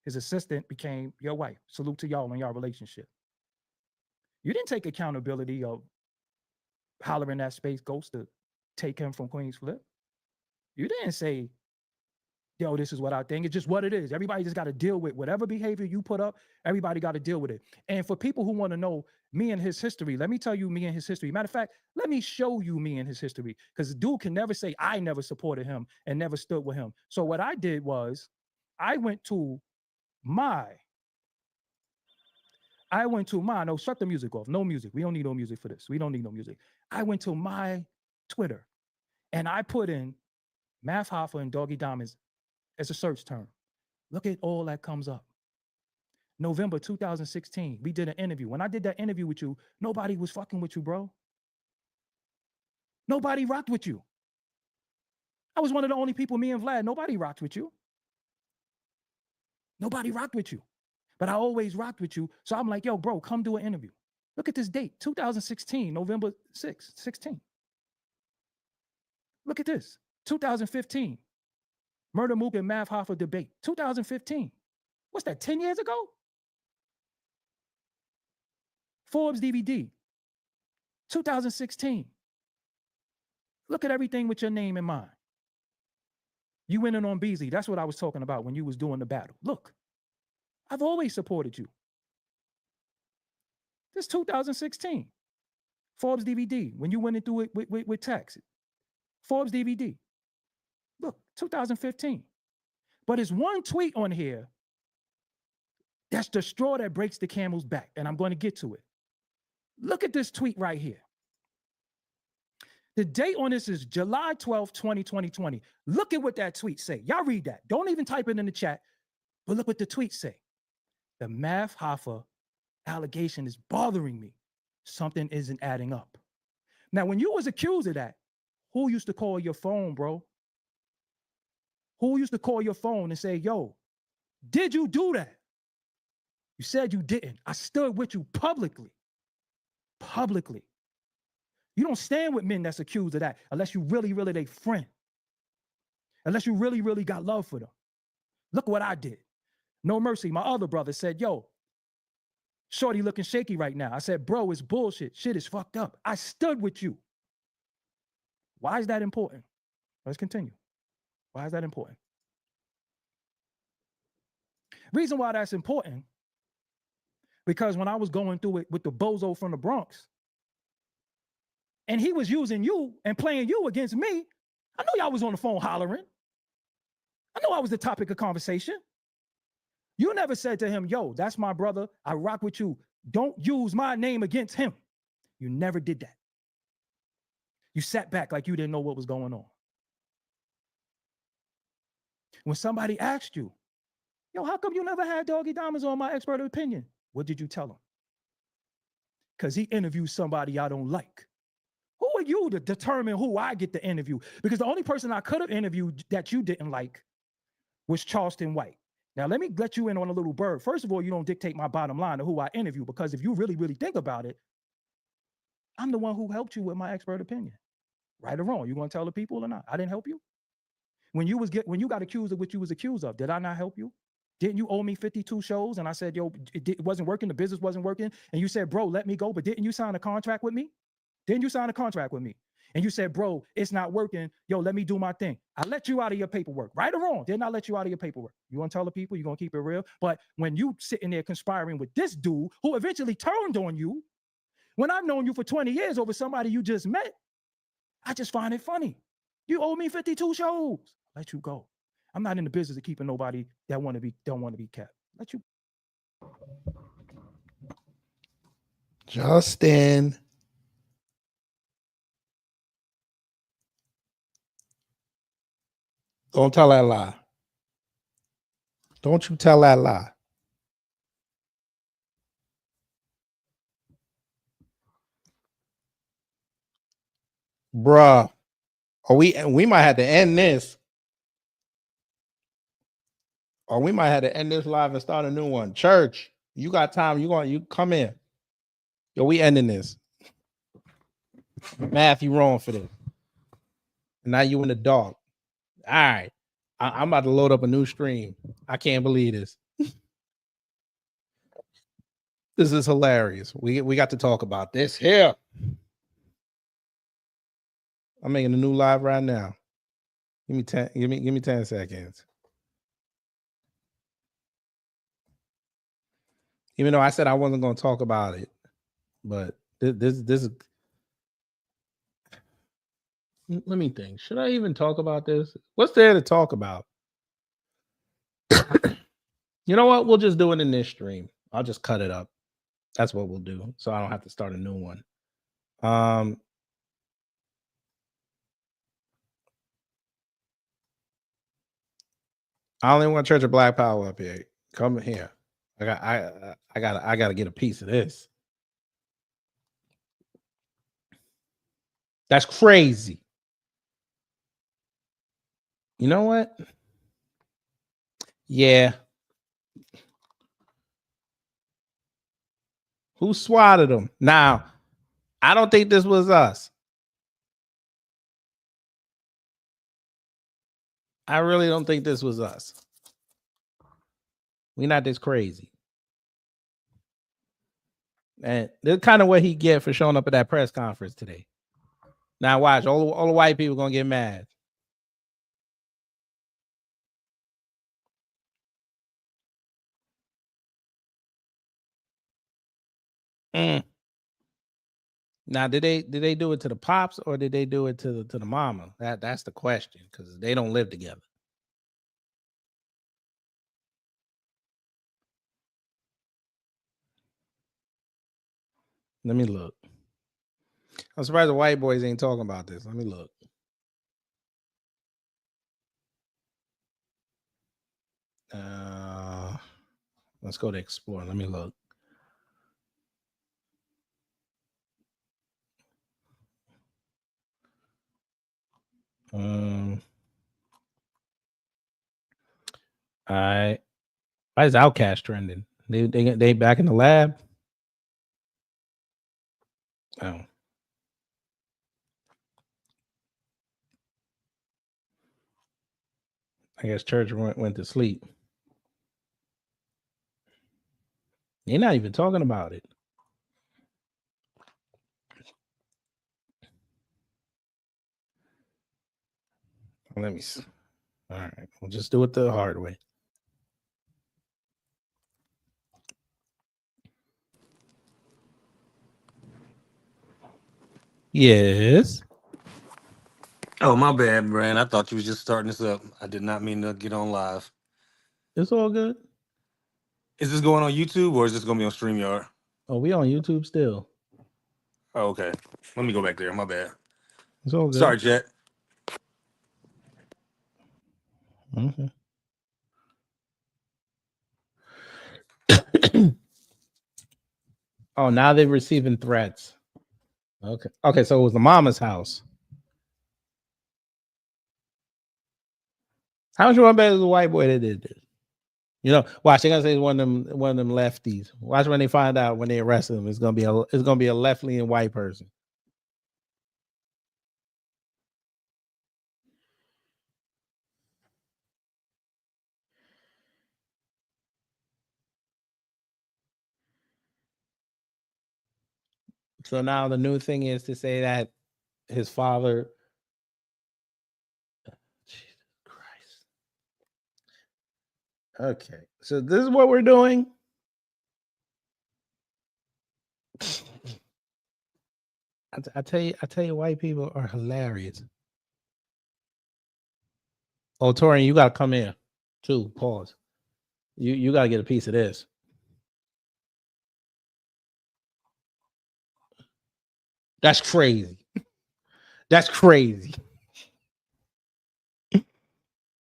His assistant became your wife. Salute to y'all in y'all relationship. You didn't take accountability of hollering that Space Ghost to take him from Queens Flip. You didn't say, yo, this is what I think. It's just what it is. Everybody just got to deal with whatever behavior you put up. Everybody got to deal with it. And for people who want to know me and his history, let me tell you me and his history. Matter of fact, let me show you me and his history, because the dude can never say I never supported him and never stood with him. So what I did was I went to my, no, shut the music off. No music. We don't need no music for this. We don't need no music. I went to my Twitter and I put in Math Hoffa and Doggy Diamonds as a search term. Look at all that comes up. November 2016, we did an interview. When I did that interview with you, nobody was fucking with you, bro. Nobody rocked with you. I was one of the only people, me and Vlad, nobody rocked with you. Nobody rocked with you. But I always rocked with you. So I'm like, yo, bro, come do an interview. Look at this date, 2016, November 6th, 16. Look at this, 2015. Murder Mook and Math Hoffa debate, 2015. What's that, 10 years ago? Forbes DVD, 2016. Look at everything with your name in mind. You went in on Beasley. That's what I was talking about when you was doing the battle. Look, I've always supported you. This 2016. Forbes DVD, when you went into it with Tex. Forbes DVD. Look, 2015. But it's one tweet on here that's the straw that breaks the camel's back, and I'm going to get to it. Look at this tweet right here. The date on this is July 12th, 2020. Look at what that tweet say. Y'all read that. Don't even type it in the chat, but look what the tweet say. The Math Hoffa allegation is bothering me. Something isn't adding up. Now, when you was accused of that, who used to call your phone, bro? Who used to call your phone and say, yo, did you do that? You said you didn't. I stood with you publicly. Publicly. You don't stand with men that's accused of that unless you really, really they friend. Unless you really, really got love for them. Look what I did. No Mercy, my other brother said, yo, shorty looking shaky right now. I said, bro, it's bullshit. Shit is fucked up. I stood with you. Why is that important? Let's continue. Why is that important? Reason why that's important, because when I was going through it with the bozo from the Bronx, and he was using you and playing you against me, I know y'all was on the phone hollering. I know I was the topic of conversation. You never said to him, yo, that's my brother. I rock with you. Don't use my name against him. You never did that. You sat back like you didn't know what was going on. When somebody asked you, yo, how come you never had Doggy Diamonds on My Expert Opinion? What did you tell him? Because he interviewed somebody I don't like. Who are you to determine who I get to interview? Because the only person I could have interviewed that you didn't like was Charleston White. Now, let me let you in on a little bird. First of all, you don't dictate my bottom line of who I interview, because if you really, really think about it, I'm the one who helped you with My Expert Opinion. Right or wrong? You going to tell the people or not? I didn't help you? When you got accused of what you was accused of, did I not help you? Didn't you owe me 52 shows? And I said, yo, it wasn't working. The business wasn't working. And you said, bro, let me go. But didn't you sign a contract with me? Didn't you sign a contract with me? And you said, bro, it's not working. Yo, let me do my thing. I let you out of your paperwork. Right or wrong? Didn't I let you out of your paperwork? You want to tell the people? You going to keep it real? But when you sitting there conspiring with this dude who eventually turned on you, when I've known you for 20 years over somebody you just met, I just find it funny. You owe me 52 shows. Let you go. I'm not in the business of keeping nobody that don't want to be kept. Let you. Justin. Don't tell that lie. Don't you tell that lie. Bruh. We might have to end this. Or we might have to end this live and start a new one. Church, you got time. You come in. Yo, we ending this. Math, you wrong for this. Now you in the dark. All right. I'm about to load up a new stream. I can't believe this. This is hilarious. We got to talk about this here. I'm making a new live right now. Give me 10 seconds. Even though I said I wasn't going to talk about it, but this let me think. Should I even talk about this? What's there to talk about? You know what? We'll just do it in this stream. I'll just cut it up. That's what we'll do. So I don't have to start a new one. I only want Church of Black Power up here. Come here. I gotta get a piece of this. That's crazy. You know what? Yeah. Who swatted them? Now, I don't think this was us. I really don't think this was us. We're not this crazy. And that's kind of what he get for showing up at that press conference today. Now watch, all the white people gonna get mad. Now, did they do it to the pops or did they do it to the mama? That's the question, because they don't live together. Let me look. I'm surprised the white boys ain't talking about this. Let me look. Let's go to explore. Let me look. Why is Outcast trending? They back in the lab? Oh. I guess church went to sleep. They're not even talking about it. Let me see. All right, we'll just do it the hard way. Yes. Oh, my bad, Brand. I thought you was just starting this up. I did not mean to get on live. It's all good. Is this going on YouTube or is this going to be on StreamYard? Oh, we on YouTube still. Oh, okay. Let me go back there. My bad. It's all good. Sorry, Jet. Okay. Oh, now they're receiving threats. Okay. Okay, so it was the mama's house. How much you want to bet it was a white boy that did this? You know, watch. They're gonna say it's one of them lefties. Watch when they find out when they arrest him. It's gonna be a left-leaning white person. So now the new thing is to say that his father. Jesus Christ. Okay, so this is what we're doing. I tell you, white people are hilarious. Oh, Torian, you gotta come here too. Pause. You gotta get a piece of this. That's crazy. That's crazy. Oh,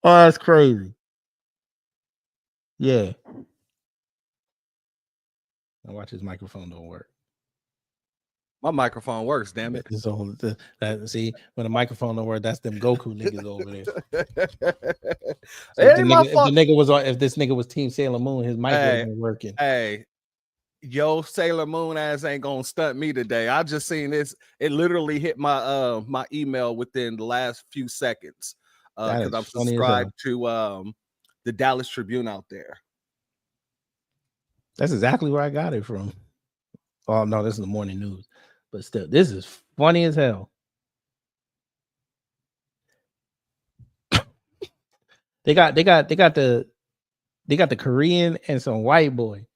that's crazy. Yeah. Now watch his microphone don't work. My microphone works, damn it. So see, when the microphone don't work, that's them Goku niggas over there. So if this nigga was Team Sailor Moon, his mic wasn't working. Hey, Yo, Sailor Moon ass ain't gonna stunt me today. I just seen this. It literally hit my my email within the last few seconds. That Because is I'm funny as hell. subscribed to the Dallas Tribune out there. That's exactly where I got it from. Oh no, this is the morning news. But still, this is funny as hell. They got the Korean and some white boy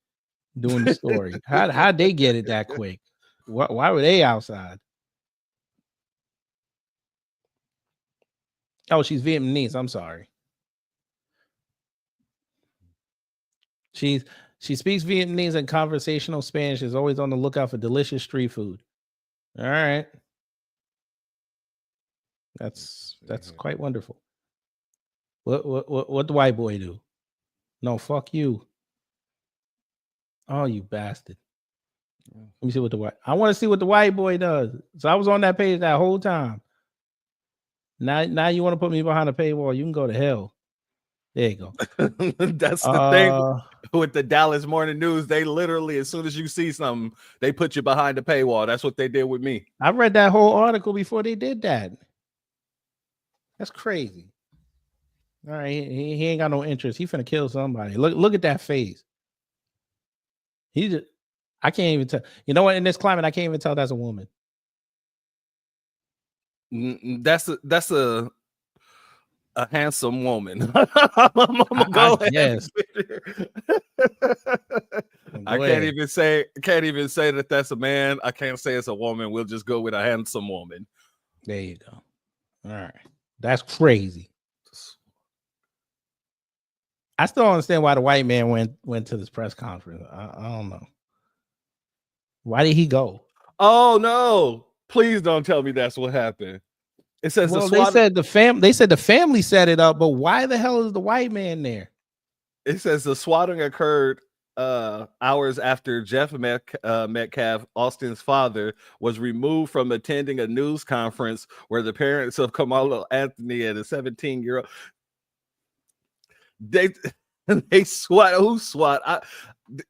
doing the story. How'd they get it that quick? Why were they outside? Oh, she's Vietnamese. I'm sorry. She speaks Vietnamese and conversational Spanish. Is always on the lookout for delicious street food. All right. That's quite wonderful. What the white boy do? No, fuck you. Oh, you bastard. Let me see what the white. I want to see what the white boy does. So I was on that page that whole time. Now you want to put me behind a paywall? You can go to hell. There you go. That's the thing with the Dallas Morning News. They literally, as soon as you see something, they put you behind the paywall. That's what they did with me. I read that whole article before they did that. That's crazy. All right, he ain't got no interest. He finna kill somebody. Look at that face. He just, I can't even tell. You know what? In this climate, I can't even tell that's a woman. That's a handsome woman. I'm gonna go ahead. Yes. I can't even say that that's a man. I can't say it's a woman. We'll just go with a handsome woman. There you go. All right. That's crazy. I still don't understand why the white man went to this press conference. I don't know. Why did he go? Oh no! Please don't tell me that's what happened. It says they said the family set it up, but why the hell is the white man there? It says the swatting occurred hours after Jeff Metcalf, Austin's father, was removed from attending a news conference where the parents of Kamala Anthony and a 17-year-old they swat. Who swat?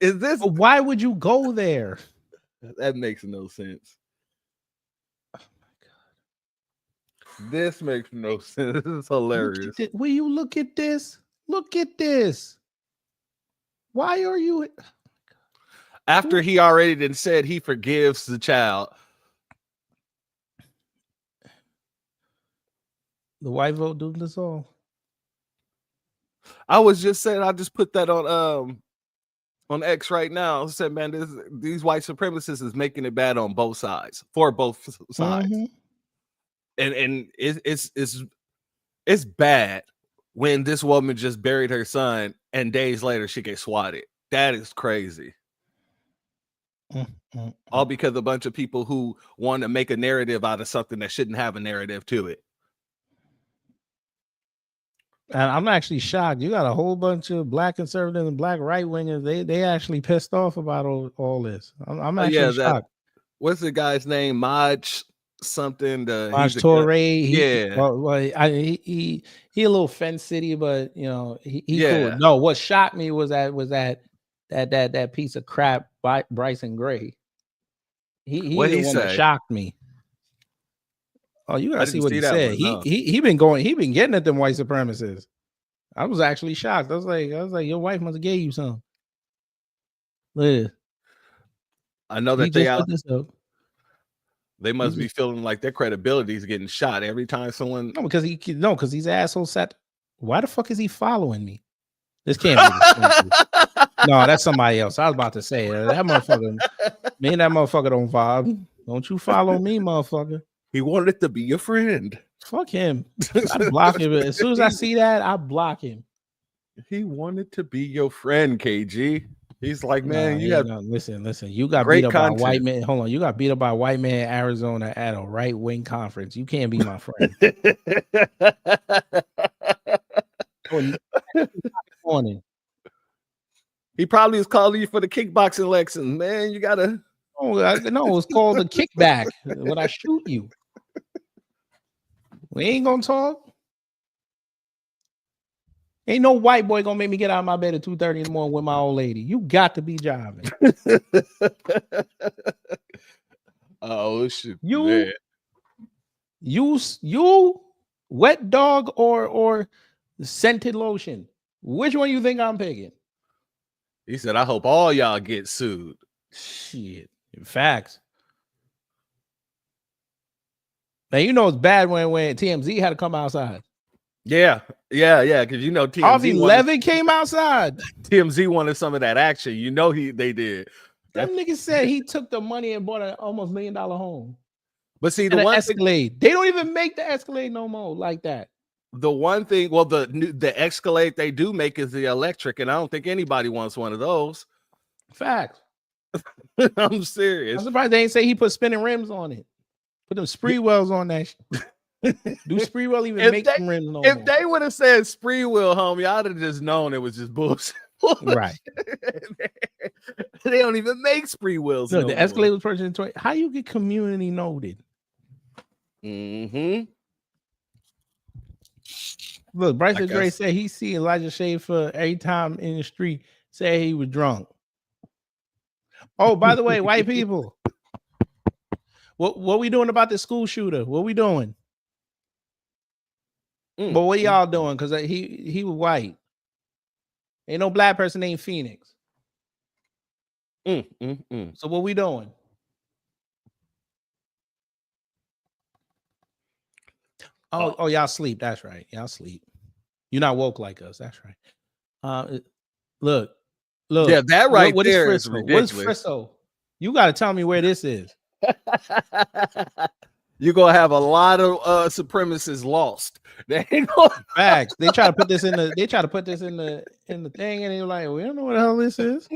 Is this? Why would you go there? That makes no sense. Oh my god, this makes no sense. This is hilarious. Will you look at this? Look at this. Why are you? After he already done said he forgives the child. The white vote doing this all. I was just saying, I just put that on X right now. I said, man, these white supremacists is making it bad on both sides, for both sides. Mm-hmm. And it's bad when this woman just buried her son and days later she gets swatted. That is crazy. Mm-hmm. All because a bunch of people who want to make a narrative out of something that shouldn't have a narrative to it. And I'm actually shocked. You got a whole bunch of black conservatives and black right wingers. They actually pissed off about all this. I'm actually shocked. What's the guy's name? Maj something. Maj Toure. He a little fence city, but you know he cool. No, what shocked me was that piece of crap Bryson Gray. He the one that shocked me. Oh, you gotta see what he said. He been getting at them white supremacists. I was actually shocked. I was like, your wife must have gave you some. Liz. I know that they must be feeling like their credibility is getting shot every time someone. No, because these assholes said, why the fuck is he following me? This can't be the No, that's somebody else. I was about to say that motherfucker. Me and that motherfucker don't vibe. Don't you follow me, motherfucker. He wanted to be your friend. Fuck him. I block him. As soon as I see that, I block him. He wanted to be your friend, KG. He's like, man, listen. You got beat up by a white man. Hold on. You got beat up by a white man in Arizona at a right-wing conference. You can't be my friend. Morning. He probably was calling you for the kickboxing lessons. Man, you gotta. No, it's called a kickback. When I shoot you. We ain't gonna talk. Ain't no white boy gonna make me get out of my bed at 2:30 in the morning with my old lady. You got to be jiving. Oh shit, You, man. you, wet dog or scented lotion. Which one you think I'm picking? He said, "I hope all y'all get sued." Shit, in facts. Now you know it's bad when TMZ had to come outside. Yeah, because you know Harvey TMZ Levin came outside. TMZ wanted some of that action. You know they did. Them niggas said he took the money and bought an almost $1 million home. But see, and an Escalade. They don't even make the Escalade no more like that. The one thing, well, the Escalade they do make is the electric, and I don't think anybody wants one of those. Facts. I'm serious. I'm surprised they ain't say he put spinning rims on it. Put them spree wells on that. Do Spreewell even make them rims no more? If they would have said Spreewell, homie, I'd have just known it was just bullshit. Right. They don't even make Spreewells. Look, the Escalade was purchased in 20. How you get community noted? Mm-hmm. Look, Bryson Gray said he see Elijah Schaefer every time in the street say he was drunk. Oh, by the way, white people, what we doing about the school shooter? What we doing? But what y'all doing? Because he was white. Ain't no black person named Phoenix. So what we doing? Oh, y'all sleep. That's right. Y'all sleep. You're not woke like us. That's right. Look. Yeah, that right what there is is Frisso? ridiculous. What is Frisso? You got to tell me where this is. You're gonna have a lot of supremacists lost. They ain't gonna... Facts. They try to put this in the. They try to put this in the thing, and they're like, "We don't know what the hell this is."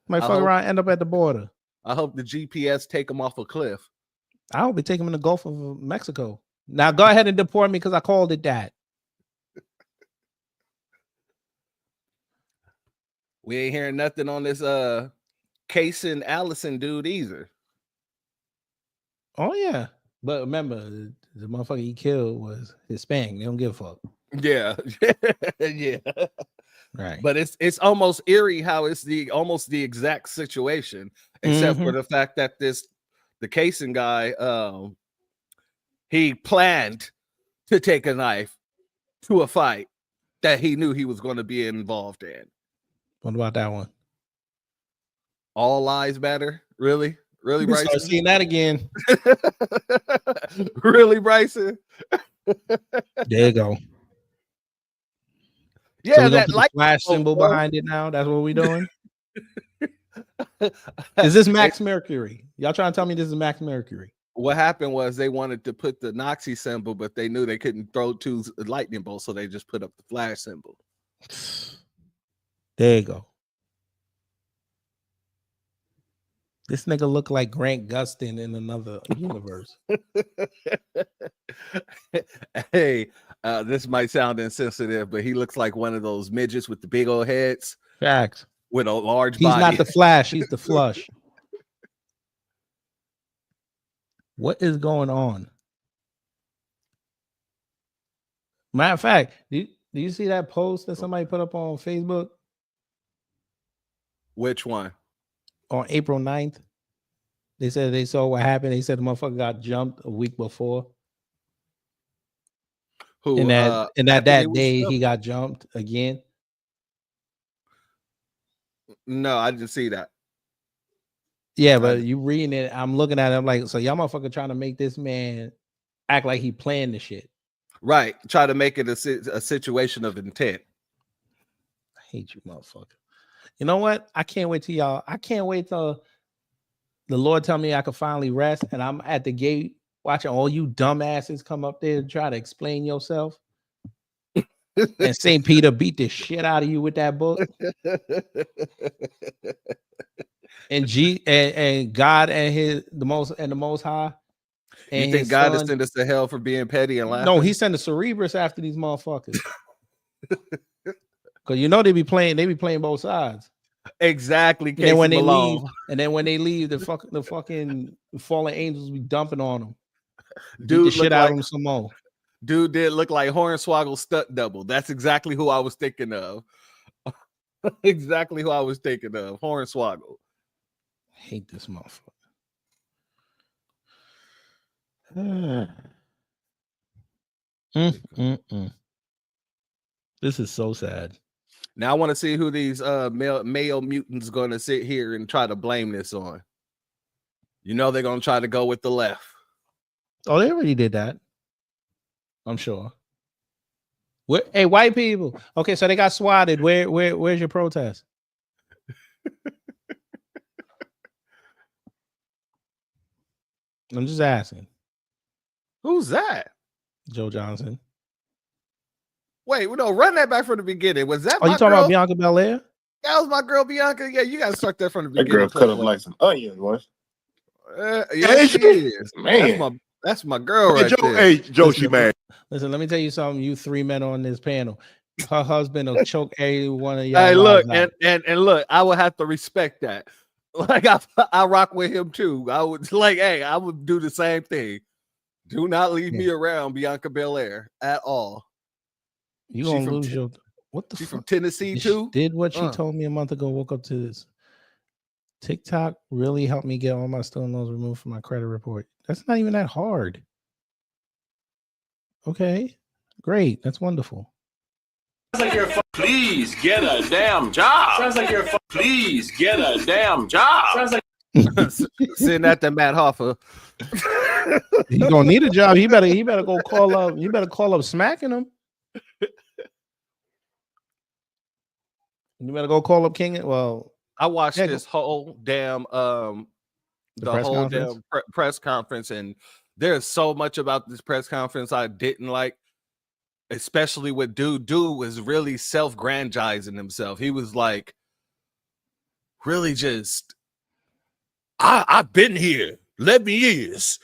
Might fuck around, end up at the border. I hope the GPS take them off a cliff. I hope they take them in the Gulf of Mexico. Now go ahead and deport me because I called it that. We ain't hearing nothing on this Kason Allison dude either. Oh yeah, but remember the motherfucker he killed was Hispanic. They don't give a fuck. Yeah, yeah, right. But it's almost eerie how it's almost the exact situation, except for the fact that the Kason guy, he planned to take a knife to a fight that he knew he was going to be involved in. What about that one? All lives matter, really. Really, Bryson? Start seeing that again. Really, Bryson? There you go. Yeah, so that like flash symbol behind it now. That's what we doing. Is this Max Mercury? Y'all trying to tell me this is Max Mercury? What happened was they wanted to put the Nazi symbol, but they knew they couldn't throw two lightning bolts, so they just put up the flash symbol. There you go. This nigga look like Grant Gustin in another universe. Hey, this might sound insensitive, but he looks like one of those midgets with the big old heads. Facts. With a large body. He's not the Flash. He's the Flush. What is going on? Matter of fact, do you see that post that somebody put up on Facebook? Which one? On April 9th, they said they saw what happened. They said the motherfucker got jumped a week before. Who? And that day he got jumped again. No, I didn't see that. Yeah, but you reading it, I'm looking at it, I'm like, so y'all motherfucker trying to make this man act like he planned the shit. Right. Try to make it a situation of intent. I hate you, motherfucker. You know what? I can't wait till the Lord tell me I can finally rest, and I'm at the gate watching all you dumbasses come up there and try to explain yourself. And St. Peter beat the shit out of you with that book. And God and the most high. And you think God is send us to hell for being petty and laughing? No, he sent the Cerebrus after these motherfuckers. Because you know they be playing both sides. Exactly. And then when they leave, the fucking fallen angels be dumping on them. Beat the shit out of them some more. Dude did look like Hornswoggle's stunt double. That's exactly who I was thinking of. Exactly who I was thinking of. Hornswoggle. I hate this motherfucker. This is so sad. Now I want to see who these male mutants going to sit here and try to blame this on. You know they're going to try to go with the left. Oh, they already did that. I'm sure. Hey, white people. Okay, so they got swatted. Where's your protest? I'm just asking. Who's that? Joe Johnson. Wait, no, run that back from the beginning. Was that? Oh, you talking about Bianca Belair? That was my girl Bianca. Yeah, you got to start that from the That beginning. girl cut up like some onion, boy. Yeah, she is. Man. That's my girl right there. Hey, Joshi, man. Listen, let me tell you something. You three men on this panel. Her husband will choke every one of y'all. Hey, look, lives out. and look, I would have to respect that. Like I rock with him too. I would I would do the same thing. Do not leave me around Bianca Belair at all. You gonna lose your what the She fuck? from Tennessee She too? did what she told me a month ago. Woke up to this. TikTok really helped me get all my student loans removed from my credit report. That's not even that hard. Okay, great. That's wonderful. Sounds like you're please get a damn job. Sounds like you're please get a damn job. Sounds like sitting at the Matt Hoffa. He gonna need a job. He better go call up. You better call up smacking him. You better go call up King. Well, I watched this whole damn the press whole conference? damn press conference, and there's so much about this press conference I didn't like, especially with dude was really self-grandizing himself. He was like really just I've been here 11 years.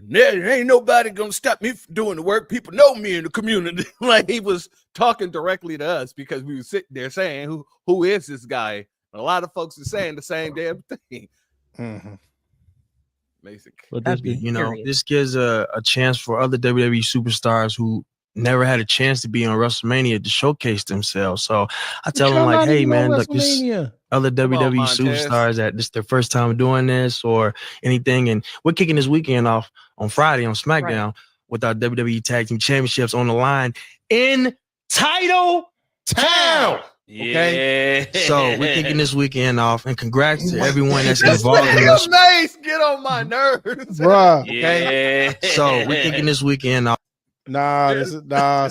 There ain't nobody gonna stop me from doing the work. People know me in the community. Like he was talking directly to us because we were sitting there saying, who is this guy? A lot of folks are saying the same damn thing. Mm-hmm. Basically. You know, this gives a chance for other WWE superstars who never had a chance to be on WrestleMania to showcase themselves. So I tell them like, hey man, look, this other WWE superstars that this is their first time doing this or anything. And we're kicking this weekend off on Friday on SmackDown with our WWE Tag Team Championships on the line in Title Town. Okay, so we're kicking this weekend off, and congrats to everyone that's involved in this. Nice, get on my nerves, bruh. Okay, so we're kicking this weekend off. Nah, this is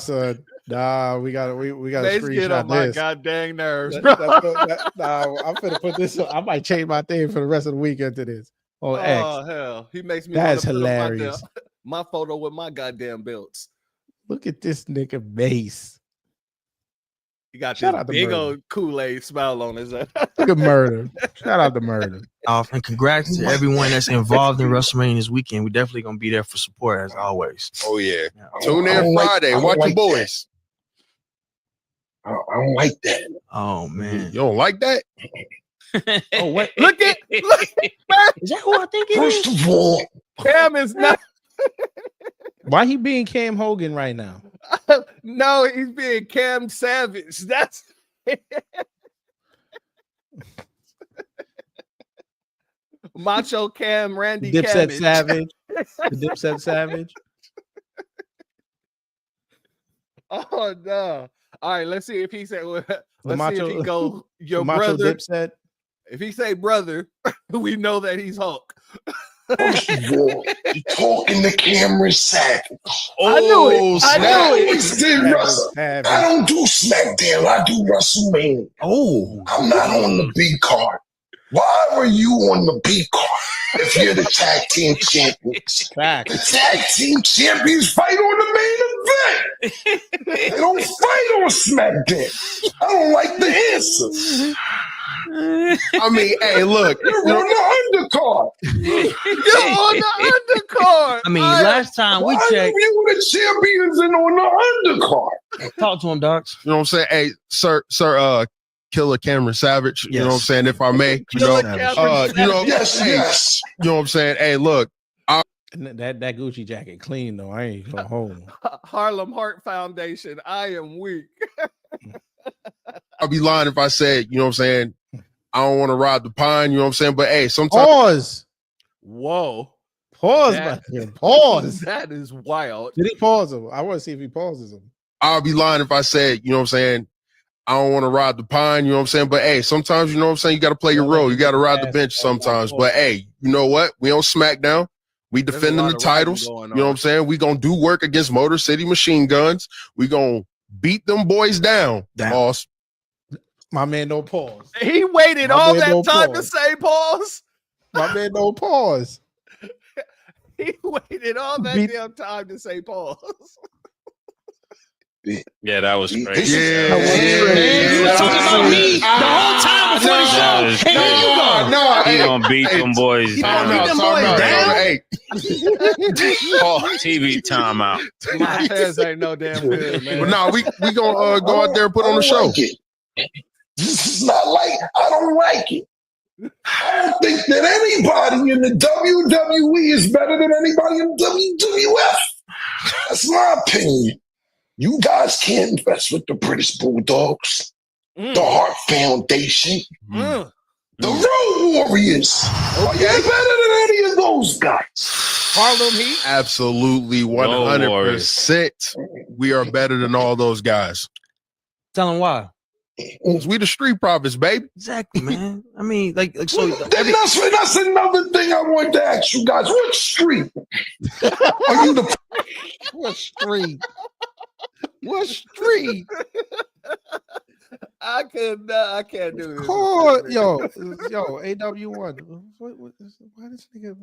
son. Nah, we got to screenshot get on my this. goddamn nerves, Nah, bro. I'm finna put this. I might change my thing for the rest of the weekend to this. Oh X. hell, he makes me. That's wanna put up hilarious. my photo with my goddamn belts. Look at this nigga base. He got Shout this out to big Murder. old Kool-Aid smile on his. Look at Murder. Shout out to Murder. Off and congrats to everyone that's involved in WrestleMania this weekend. We're definitely gonna be there for support as always. Oh yeah, tune in Friday. Watch your boys. I don't like that. Oh man, you don't like that? Oh wait, look at man. Is that who I think it First is? of all, Cam is not. Why he being Cam Hogan right now? No, he's being Cam Savage. That's Macho Cam Randy Dipset Cabbage. Savage. The Dipset Savage. Oh no! All right, let's see if he said. Let's Macho- see if he go your Macho brother. Dipset. If he say brother, we know that he's Hulk. First of all, you're talking to Cameron Savage. I knew it. I knew it. always did Wrestle. I don't do SmackDown. I do WrestleMania. Oh, I'm not on the B card. Why were you on the B card if you're the tag team champions? Fact. The tag team champions fight on the main event. They don't fight on SmackDown. I don't like the answer. I mean, hey, look, You're on the undercard. You're on the undercard. I mean, last time we Why checked, are you the champions and on the undercard? talk to him, docs. You know what I'm saying? Hey, sir, Killer Cameron Savage. You know what I'm saying? If I may, you know, Killer Cameron you know, Yes, hey, yes. you know what I'm saying? Hey, look, That Gucci jacket clean though. I ain't gonna hold. Harlem Heart Foundation. I am weak. I'd be lying if I said, you know what I'm saying, I don't want to ride the pine, you know what I'm saying? But hey, sometimes Pause. Whoa. Pause, That- man. Pause. That is wild. Did he pause him? I want to see if he pauses him. I'll be lying if I said, you know what I'm saying, I don't want to ride the pine, you know what I'm saying? But hey, sometimes, you know what I'm saying, you got to play your role. You got to ride the bench sometimes. But hey, you know what? We on SmackDown. We There's a defending lot the of riding titles. You going know what on. I'm saying? We going to do work against Motor City Machine Guns. We going to beat them boys down. Boss. My man, no pause. He waited My all man that don't time to pause. say pause. My man, no pause. He waited all that Beat- damn time to say pause. Yeah, that was crazy. Yeah. You was talking about me the whole time before the That show. was And here you go. No, He gonna beat them boys You gonna down. beat them boys down? Hey, TV timeout. My hands ain't no damn good, man. but no, we gonna go out there and put on the show. Like it. This is not like I don't like it. I don't think that anybody in the WWE is better than anybody in WWF. That's my opinion. You guys can't mess with the British Bulldogs, the Hart Foundation, the Road Warriors. Are you better than any of those guys? Harlem Heat. Absolutely 100%. We are better than all those guys. Tell them why. We the street profits, baby. Exactly, man. I mean, like so. That's another thing I wanted to ask you guys. What street are you the? What street? What street? I can't do this. Yo, AW1.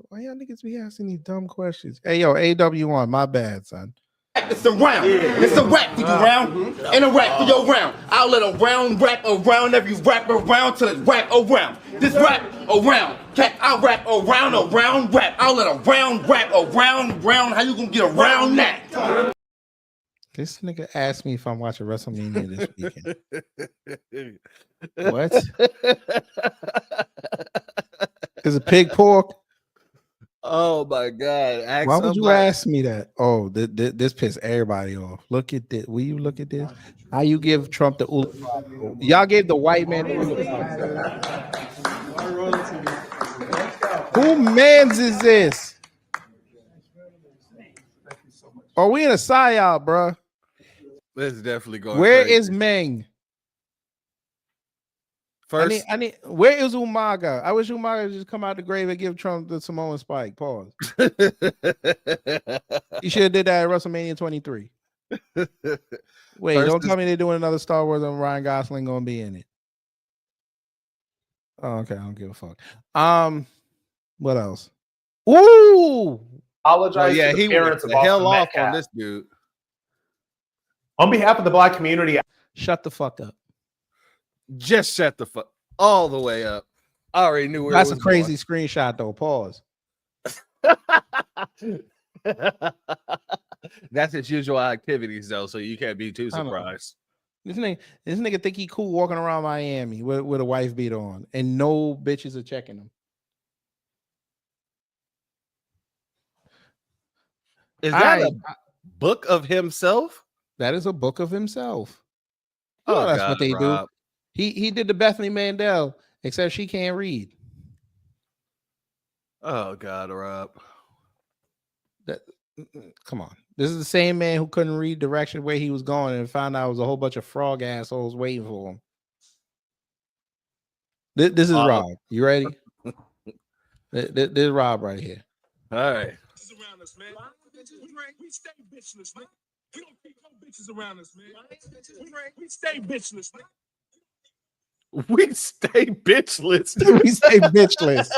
Why y'all niggas be asking these dumb questions? Hey, yo, AW1, my bad, son. It's a round. It's a rap for you round. And a rap for your round. I'll let a round rap around every rap around till it's rap around. This rap around. I'll rap around a round rap. I'll let a round rap around round. How you gonna get around that? This nigga asked me if I'm watching WrestleMania this weekend. What? Is it pig pork? Oh my god! Why would you ask me that? Oh, this pissed everybody off. Look at this. Will you look at this? How you give Trump the Ula? Y'all gave the white man the Ula. Who mans is this? Are we in a psyop, bro? This is definitely going. Where crazy. is Meng? First, I need. Where is Umaga? I wish Umaga would just come out the grave and give Trump the Samoan spike. Pause. You should have did that at WrestleMania 23. Wait, don't tell me they're doing another Star Wars and Ryan Gosling gonna be in it. Oh, okay, I don't give a fuck. What else? Ooh, Apologize yeah, to the he parents went of the hell Austin off Metcalf. on this dude. On behalf of the Black community, shut the fuck up. Just shut the fuck all the way up. I already knew where That's it a was crazy screenshot though. Pause. going. That's his usual activities though, so you can't be too I know. surprised. This nigga think he cool walking around Miami with a wife beater on, and no bitches are checking him. Is that a book of himself? That is a book of himself. Oh, That's God, what they Rob. do. He did the Bethany Mandel, except she can't read. Oh God, Rob. Come on. This is the same man who couldn't read direction where he was going and found out it was a whole bunch of frog assholes waiting for him. This is Rob. You ready? This is Rob right here. All right. We stay bitchless, man. We don't keep no bitches around us, man. We stay bitchless, man. We stay bitchless. We stay bitchless.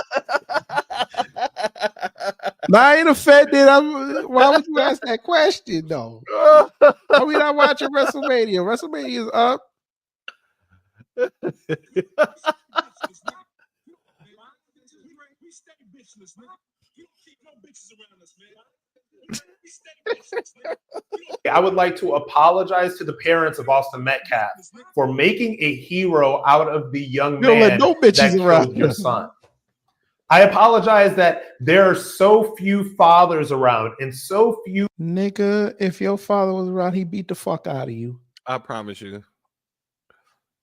Now, I ain't offended. Why would you ask that question, though? Are we not watching WrestleMania? WrestleMania is up. We stay bitchless, man. We don't keep no bitches around us, man. We stay bitchless, man. I would like to apologize to the parents of Austin Metcalf for making a hero out of the young You don't man let no bitches that around killed your him. son. I apologize that there are so few fathers around and so few. Nigga, if your father was around, he beat the fuck out of you. I promise you.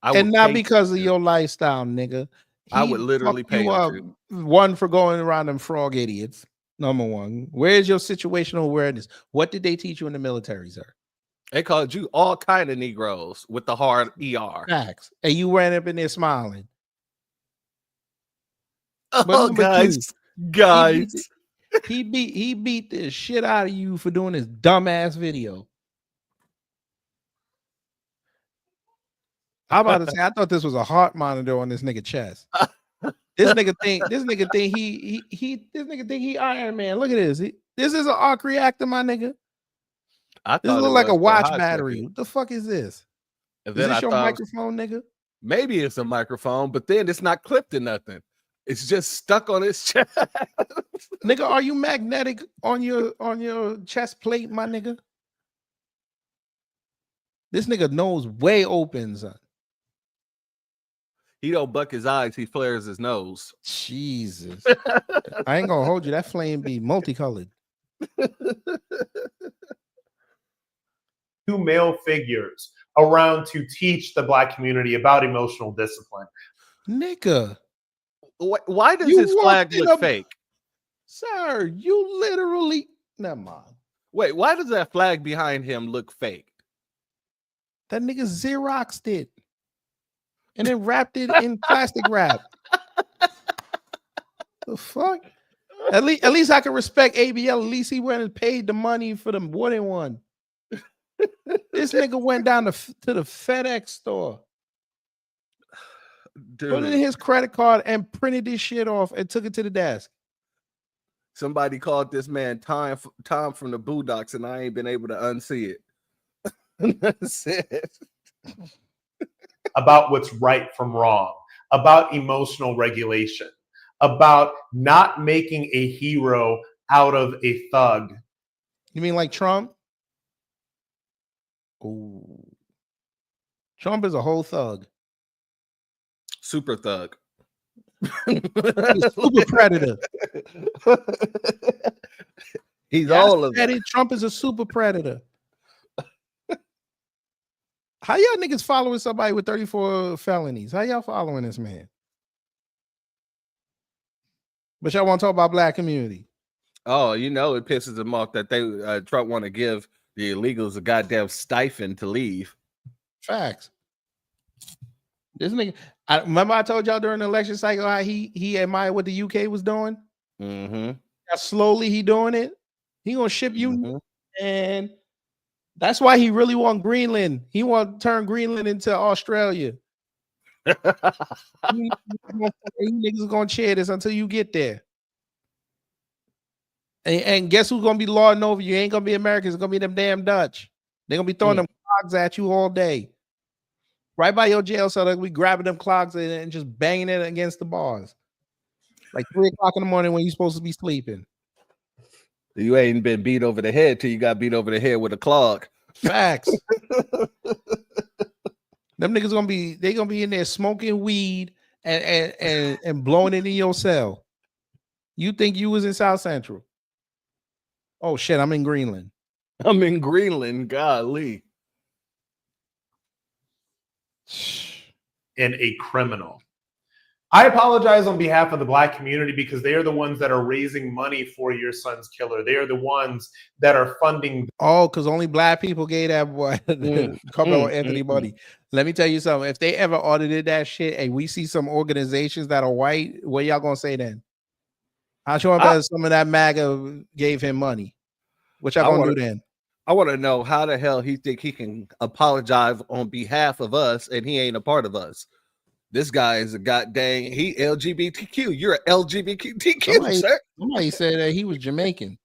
And not because of your lifestyle, nigga. I would literally fucked you pay up. you. One, for going around them frog idiots. Number one. Where's your situational awareness? What did they teach you in the military, sir? They called you all kind of Negroes with the hard ER. Facts. And you ran up in there smiling. Oh, guys. He beat the shit out of you for doing this dumbass video. I'm about to say, I thought this was a heart monitor on this nigga chest. This nigga think he Iron Man. Look at this. This is an arc reactor, my nigga. This look like a watch battery. What the fuck is this? And Is then this I your thought microphone, nigga? maybe it's a microphone, but then it's not clipped to nothing. It's just stuck on his chest. Nigga, are you magnetic on your chest plate, my nigga? This nigga nose way open, son. He don't buck his eyes, he flares his nose. Jesus. I ain't gonna hold you. That flame be multicolored. Two male figures around to teach the Black community about emotional discipline. Nigga. Why does You his flag walked in look a- fake? Sir, you literally never mind. Wait, why does that flag behind him look fake? That nigga Xeroxed it and then wrapped it in plastic wrap. The fuck? At least I can respect ABL. At least he went and paid the money for the wooden one. This nigga went down to the FedEx store, put in Dude, his credit card and printed this shit off and took it to the desk. somebody called this man Tom from the Boondocks, and I ain't been able to unsee it. That's it. About what's right from wrong, about emotional regulation, about not making a hero out of a thug. You mean like Trump? Ooh. Trump is a whole thug. Super thug. He's a super predator. He's Yeah, I all of said it. it. Trump is a super predator. How y'all niggas following somebody with 34 felonies? How y'all following this man? But y'all want to talk about Black community. Oh, you know it pisses them off that they Trump want to give the illegals a goddamn stipend to leave. Facts. This nigga, remember I told y'all during the election cycle how he admired what the UK was doing? Mm-hmm. How slowly he doing it. He gonna ship you, and that's why he really want Greenland. He want to turn Greenland into Australia. You niggas gonna cheer this until you get there. And guess who's gonna be lording over you? Ain't gonna be Americans, it's gonna be them damn Dutch. They're gonna be throwing them clogs at you all day. Right by your jail cell, they'll be grabbing them clogs and just banging it against the bars. Like 3 o'clock in the morning when you're supposed to be sleeping. You ain't been beat over the head till you got beat over the head with a clog. Facts. Them niggas gonna be in there smoking weed and blowing it in your cell. You think you was in South Central? Oh shit, I'm in Greenland. I'm in Greenland, golly. And a criminal. I apologize on behalf of the Black community because they are the ones that are raising money for your son's killer. They are the ones that are funding. Oh, because only Black people gave that boy Carmelo Anthony money. Let me tell you something. If they ever audited that shit and we see some organizations that are white, what y'all gonna say then? I'll show him that some of that MAGA gave him money. What y'all gonna do then? I want to know how the hell he think he can apologize on behalf of us and he ain't a part of us. This guy is a goddamn, he LGBTQ. You're a LGBTQ, sir. Somebody said that he was Jamaican.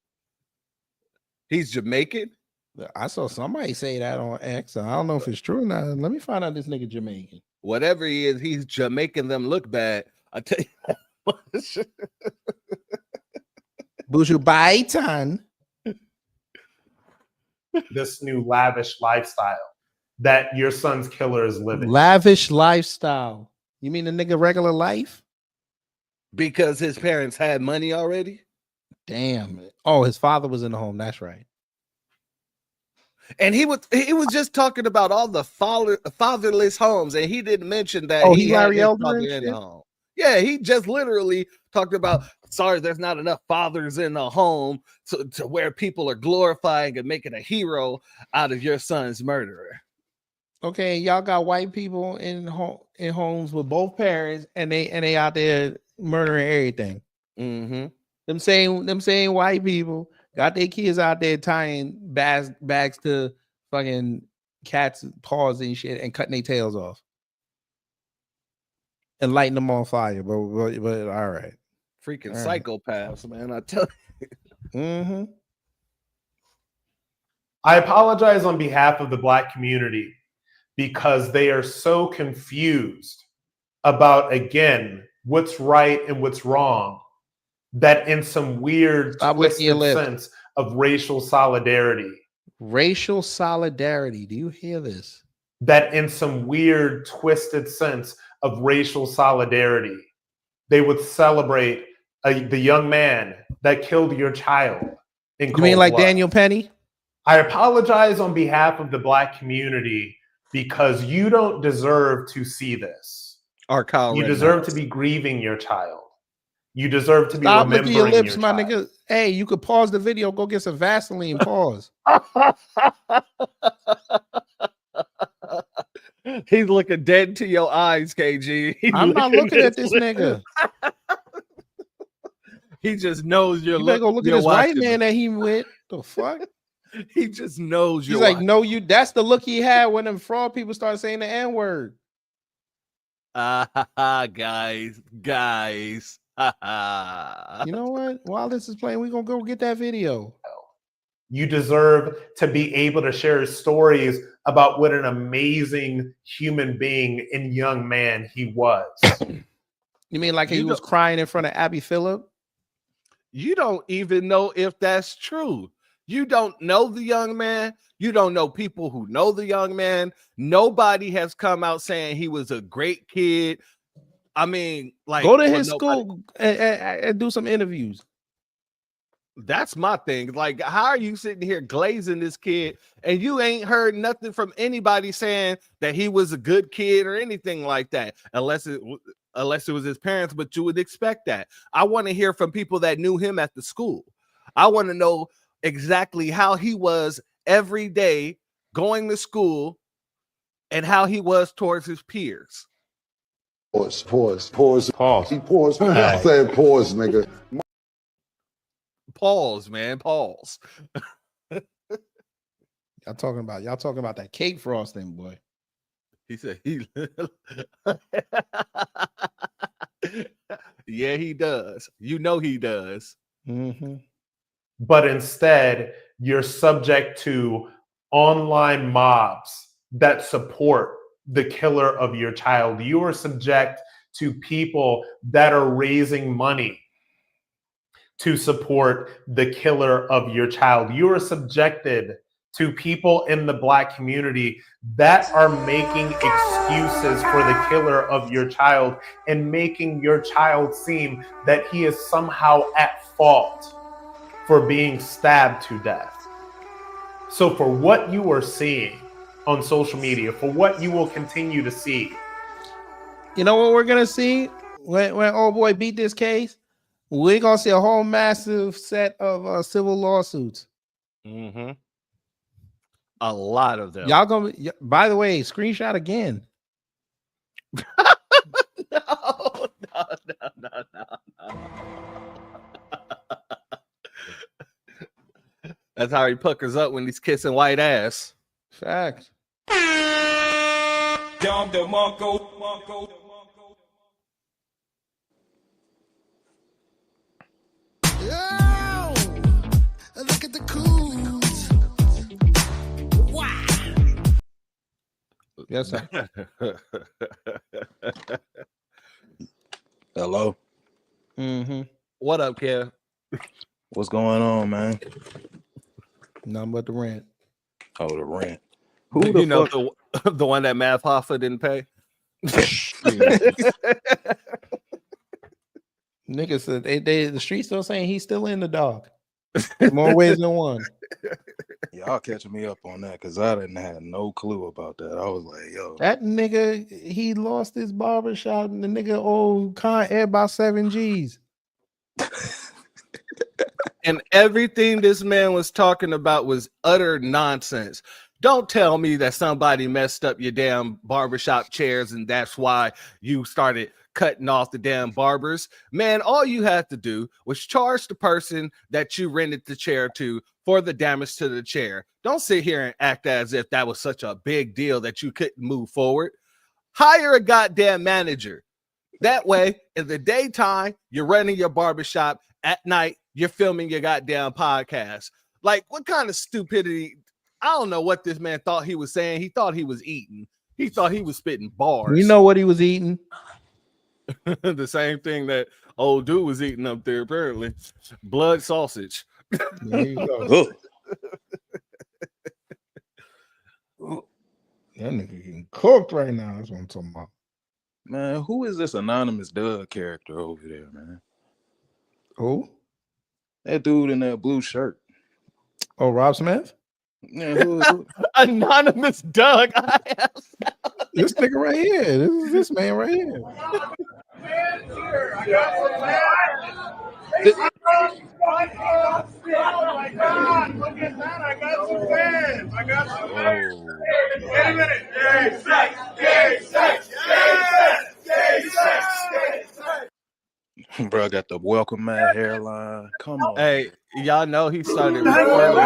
He's Jamaican? I saw somebody say that on X. I don't know if it's true or not. Let me find out this nigga Jamaican. Whatever he is, he's Jamaican them look bad. I tell you. Buju Baitan. This new lavish lifestyle that your son's killer is living. Lavish lifestyle. You mean the nigga regular life? Because his parents had money already. Damn. Oh, his father was in the home. That's right. And he was just talking about all the fatherless homes, and he didn't mention that Oh, he he had Larry his Elder father and in the shit? home. Yeah, he just literally talked about, sorry, there's not enough fathers in the home to where people are glorifying and making a hero out of your son's murderer. Okay, y'all got white people in homes with both parents, and they out there murdering everything. Mm-hmm. Them same white people got their kids out there tying bags to fucking cats' paws and shit and cutting their tails off and lighting them on fire. But all right, Freaking all right. psychopaths, man. I tell you. Mm-hmm. I apologize on behalf of the Black community because they are so confused about, again, what's right and what's wrong, that in some weird, twisted sense of racial solidarity. Racial solidarity. Do you hear this? That in some weird, twisted sense of racial solidarity, they would celebrate the young man that killed your child in You mean like blood. Daniel Penny? I apologize on behalf of the Black community because you don't deserve to see this. Or Kyle You deserve to be grieving your child. You deserve to be Stop remembering licking your lips, your my child. nigga. Hey, you could pause the video, go get some Vaseline, pause. He's looking dead into your eyes, KG. I'm not looking at this nigga. He just knows you're You better go look at this white man that he with. The fuck? He just knows He's you're like, watching. no, you. That's the look he had when them fraud people started saying the N-word. Guys. You know what? While this is playing, we're gonna go get that video. You deserve to be able to share stories about what an amazing human being and young man he was. You mean like he was crying in front of Abby Phillip? You don't even know if that's true. You don't know the young man. You don't know people who know the young man. Nobody has come out saying he was a great kid. I mean, like, go to his school and do some interviews. That's my thing. Like, how are you sitting here glazing this kid and you ain't heard nothing from anybody saying that he was a good kid or anything like that, unless it was his parents, but you would expect that. I want to hear from people that knew him at the school. I want to know exactly how he was every day going to school and how he was towards his peers. Pause. He paused. I said pause, nigga. Pause, man. Pause. Y'all talking about that cake frosting, boy. He said he yeah, he does. You know he does. Mm-hmm. But instead, you're subject to online mobs that support the killer of your child. You are subject to people that are raising money to support the killer of your child. You are subjected to people in the Black community that are making excuses for the killer of your child and making your child seem that he is somehow at fault for being stabbed to death. So for what you are seeing on social media, for what you will continue to see, you know what we're gonna see when old boy beat this case? We're gonna see a whole massive set of civil lawsuits. Mm-hmm. A lot of them. Y'all gonna. By the way, screenshot again. No. That's how he puckers up when he's kissing white ass. Facts. Yo, look at the coons. Wow. Yes, sir. Hello. Mm-hmm. What up, Kev? What's going on, man? Nothing but the rent. Oh, the rent. Who the You know fuck? the one that Math Hoffa didn't pay. Niggas said the streets still saying he's still in the dog. More ways than one. Y'all catching me up on that because I didn't have no clue about that. I was like, yo, That nigga, he lost his barbershop and the nigga owed Con Ed about 7 G's. And everything this man was talking about was utter nonsense. Don't tell me that somebody messed up your damn barbershop chairs and that's why you started cutting off the damn barbers. Man, all you had to do was charge the person that you rented the chair to for the damage to the chair. Don't sit here and act as if that was such a big deal that you couldn't move forward. Hire a goddamn manager. That way, in the daytime, you're running your barbershop. At night, you're filming your goddamn podcast. Like, what kind of stupidity? I don't know what this man thought he was saying. He thought he was eating. He thought he was spitting bars. You know what he was eating? The same thing that old dude was eating up there, apparently. Blood sausage. There you go. That nigga getting cooked right now. That's what I'm talking about. man, who is this anonymous Doug character over there, man? Who? That dude in that blue shirt. Oh, Rob Smith? Yeah, who? Anonymous Doug. This nigga right here. This is this man right here. Oh my God! Look at that! I got some fans. I got some fans. Wait a minute. Gay sex. Gay sex. Gay sex. Gay sex. Bro, got the welcome mat hairline. Come on. Hey, y'all know he started recording.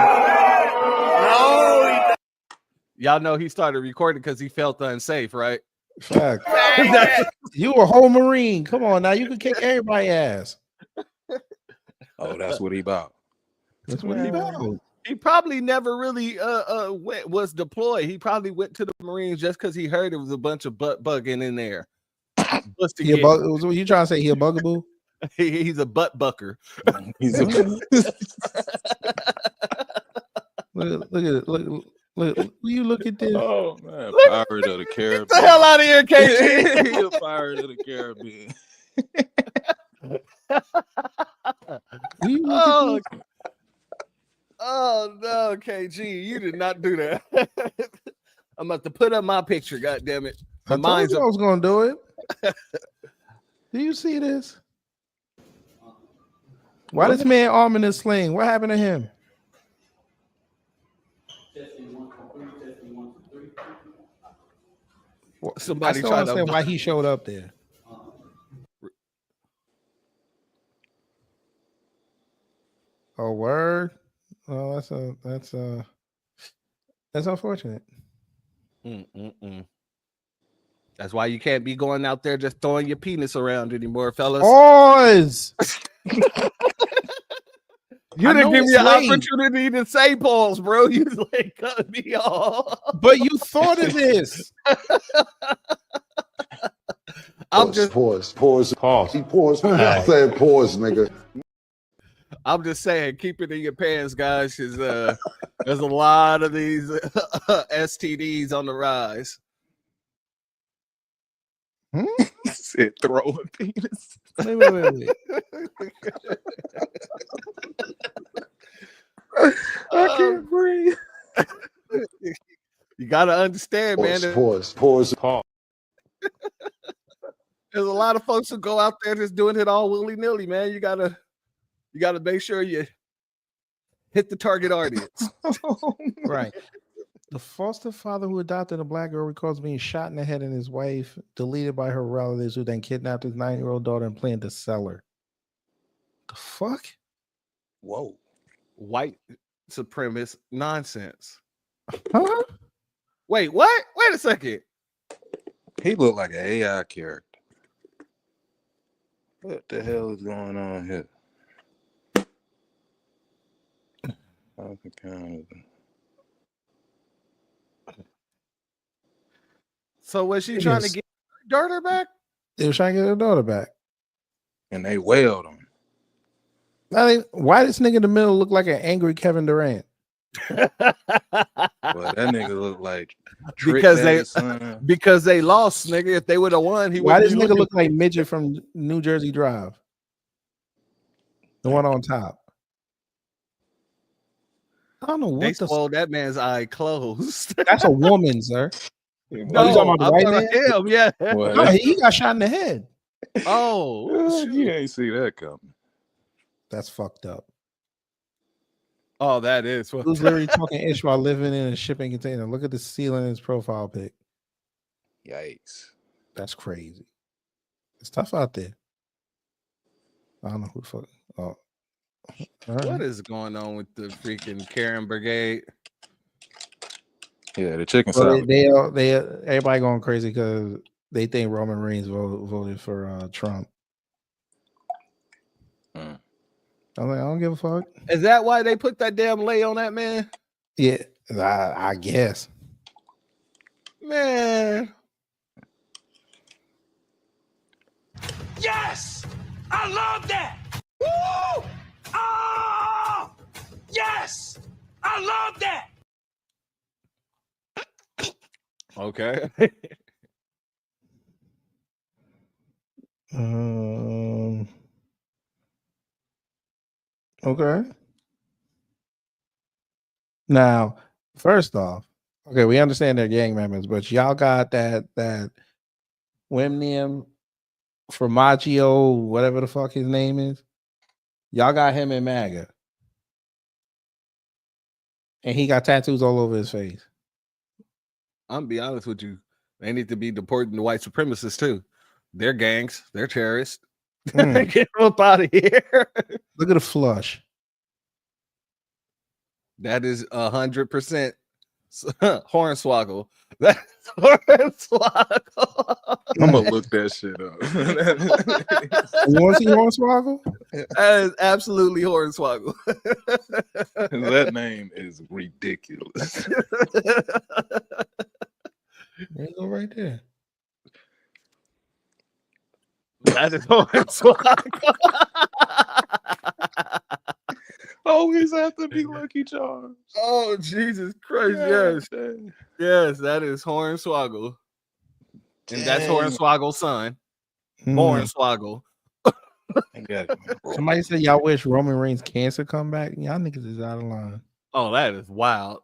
Y'all know he started recording because he felt unsafe, right? Fact. You a whole Marine. Come on now. You can kick everybody's ass. Oh, that's what he about. That's what he about. He probably never really was deployed. He probably went to the Marines just because he heard it was a bunch of butt bugging in there. What you trying to say? He a bugaboo? He's a butt bucker. He's a look at it. Look, you look at this. Oh man, Pirate of the Caribbean. Get the hell out of here, KG. He a Pirate of the Caribbean. Oh no, KG, you did not do that. I'm about to put up my picture. God damn it! I told you I was gonna do it. Do you see this? Why this man arm in a sling? What happened to him? Somebody I still tried to understand why he showed up there. Oh, word. Oh, that's unfortunate. That's why you can't be going out there just throwing your penis around anymore, fellas. Pause. You didn't give me an opportunity to say pause, bro. You like cut me off. But you thought of this. I'm just pause. He paused. I said pause, nigga. I'm just saying, keep it in your pants, guys, because there's a lot of these STDs on the rise. Said throwing penis. Wait. I can't breathe. You gotta understand, man. Pause. There's a lot of folks who go out there just doing it all willy-nilly, man. You gotta make sure you hit the target audience. Right. The foster father who adopted a black girl recalls being shot in the head and his wife deleted by her relatives who then kidnapped his 9-year-old daughter and planned to sell her. The fuck? Whoa. White supremacist nonsense. Huh? Wait, what? Wait a second. He looked like an AI character. What the hell is going on here? So was she trying to get her daughter back? They were trying to get her daughter back. And they wailed him. I mean, why this nigga in the middle look like an angry Kevin Durant? Well, that nigga look like because they lost, nigga. If they would have won, Why does nigga look like midget from New Jersey Drive? The one on top. I don't know what They swole that man's eye closed. That's a woman, sir. No, you talking about the I'm white talking man? about him. Yeah. No, he got shot in the head. Oh, You ain't see that coming. That's fucked up. Oh, that is. Who's literally talking ish while living in a shipping container? Look at the ceiling in his profile pic. Yikes. That's crazy. It's tough out there. I don't know who the fuck. Oh. What is going on with the freaking Karen Brigade? Yeah, the chicken Well, salad. they everybody going crazy because they think Roman Reigns voted for Trump. I'm like, I don't give a fuck. Is that why they put that damn lay on that man? Yeah, I guess. Man. Yes! I love that! Woo! Oh! Yes! I love that! Okay. Okay. Now, first off, okay, we understand they're gang members, but y'all got that Wimnium Formaggio, whatever the fuck his name is. Y'all got him in MAGA. And he got tattoos all over his face. I'm gonna be honest with you. They need to be deporting the white supremacists too. They're gangs. They're terrorists. Get them up out of here. Look at the flush. That is 100% hornswoggle. That's hornswoggle. I'm gonna look that shit up. You want to see Hornswoggle? That is absolutely hornswoggle. That name is ridiculous. There you go, right there. That is hornswoggle. Always have to be Lucky Charms. Oh, Jesus Christ. Yeah, Yes. dang. Yes, that is Hornswoggle. And that's Dang. Hornswoggle's son. Hornswoggle. Somebody said y'all wish Roman Reigns cancer come back. Y'all niggas is out of line. Oh, that is wild.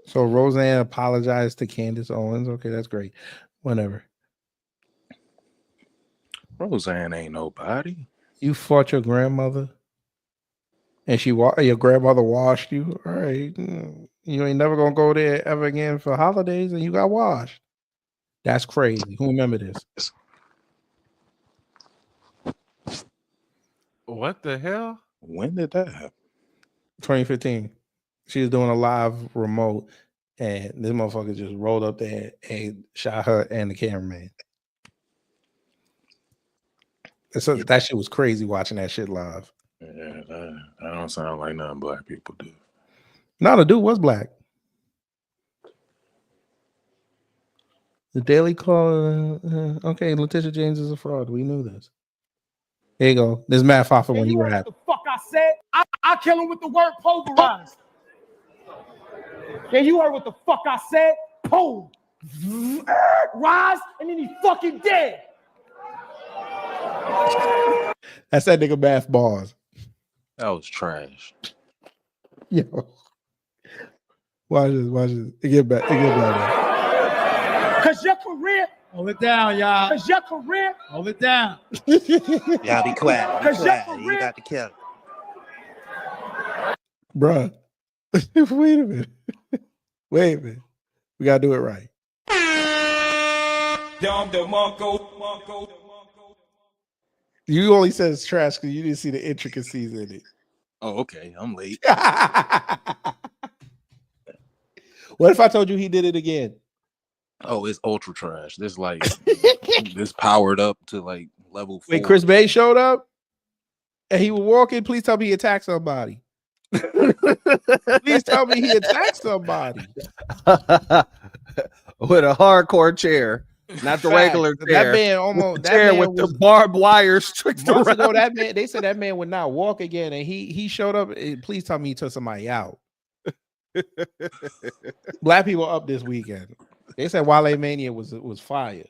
So Roseanne apologized to Candace Owens. Okay, that's great. Whatever. Roseanne ain't nobody. You fought your grandmother, and your grandmother washed you. All right, you ain't never gonna go there ever again for holidays, and you got washed. That's crazy. Who remember this? What the hell? When did that happen? 2015. She was doing a live remote, and this motherfucker just rolled up there and shot her and the cameraman. So that shit was crazy watching that shit live. Yeah, that don't sound like nothing black people do. No, the dude was black. The Daily Call. Okay, Letitia James is a fraud. We knew this. There you go. There's Matt Hoffa when he rap. What the fuck I said? I kill him with the word pulverized. Yeah, you heard what the fuck I said? Pull. Rise, and then he fucking dead. That's that nigga math bars. That was trash. Yo. Watch this. It get better. Cause your career. Hold it down, y'all. Cause your career. Hold it down. Y'all be quiet. Be Cause your quiet. You career. got to kill. Bruh. Wait a minute. Wait a minute. We gotta do it right. You only said it's trash because you didn't see the intricacies in it. Oh, okay. I'm late. What if I told you he did it again? Oh, it's ultra trash. This like this powered up to like level 4. Wait, Chris Bay showed up and he was walking. Please tell me he attacked somebody. Please tell me he attacked somebody. With a hardcore chair. Not the regular chair. That man almost the chair with the barbed wires tricked months around. ago, that man, they said that man would not walk again, and he showed up. Please tell me he took somebody out. Black people up this weekend. They said Wale Mania was fire.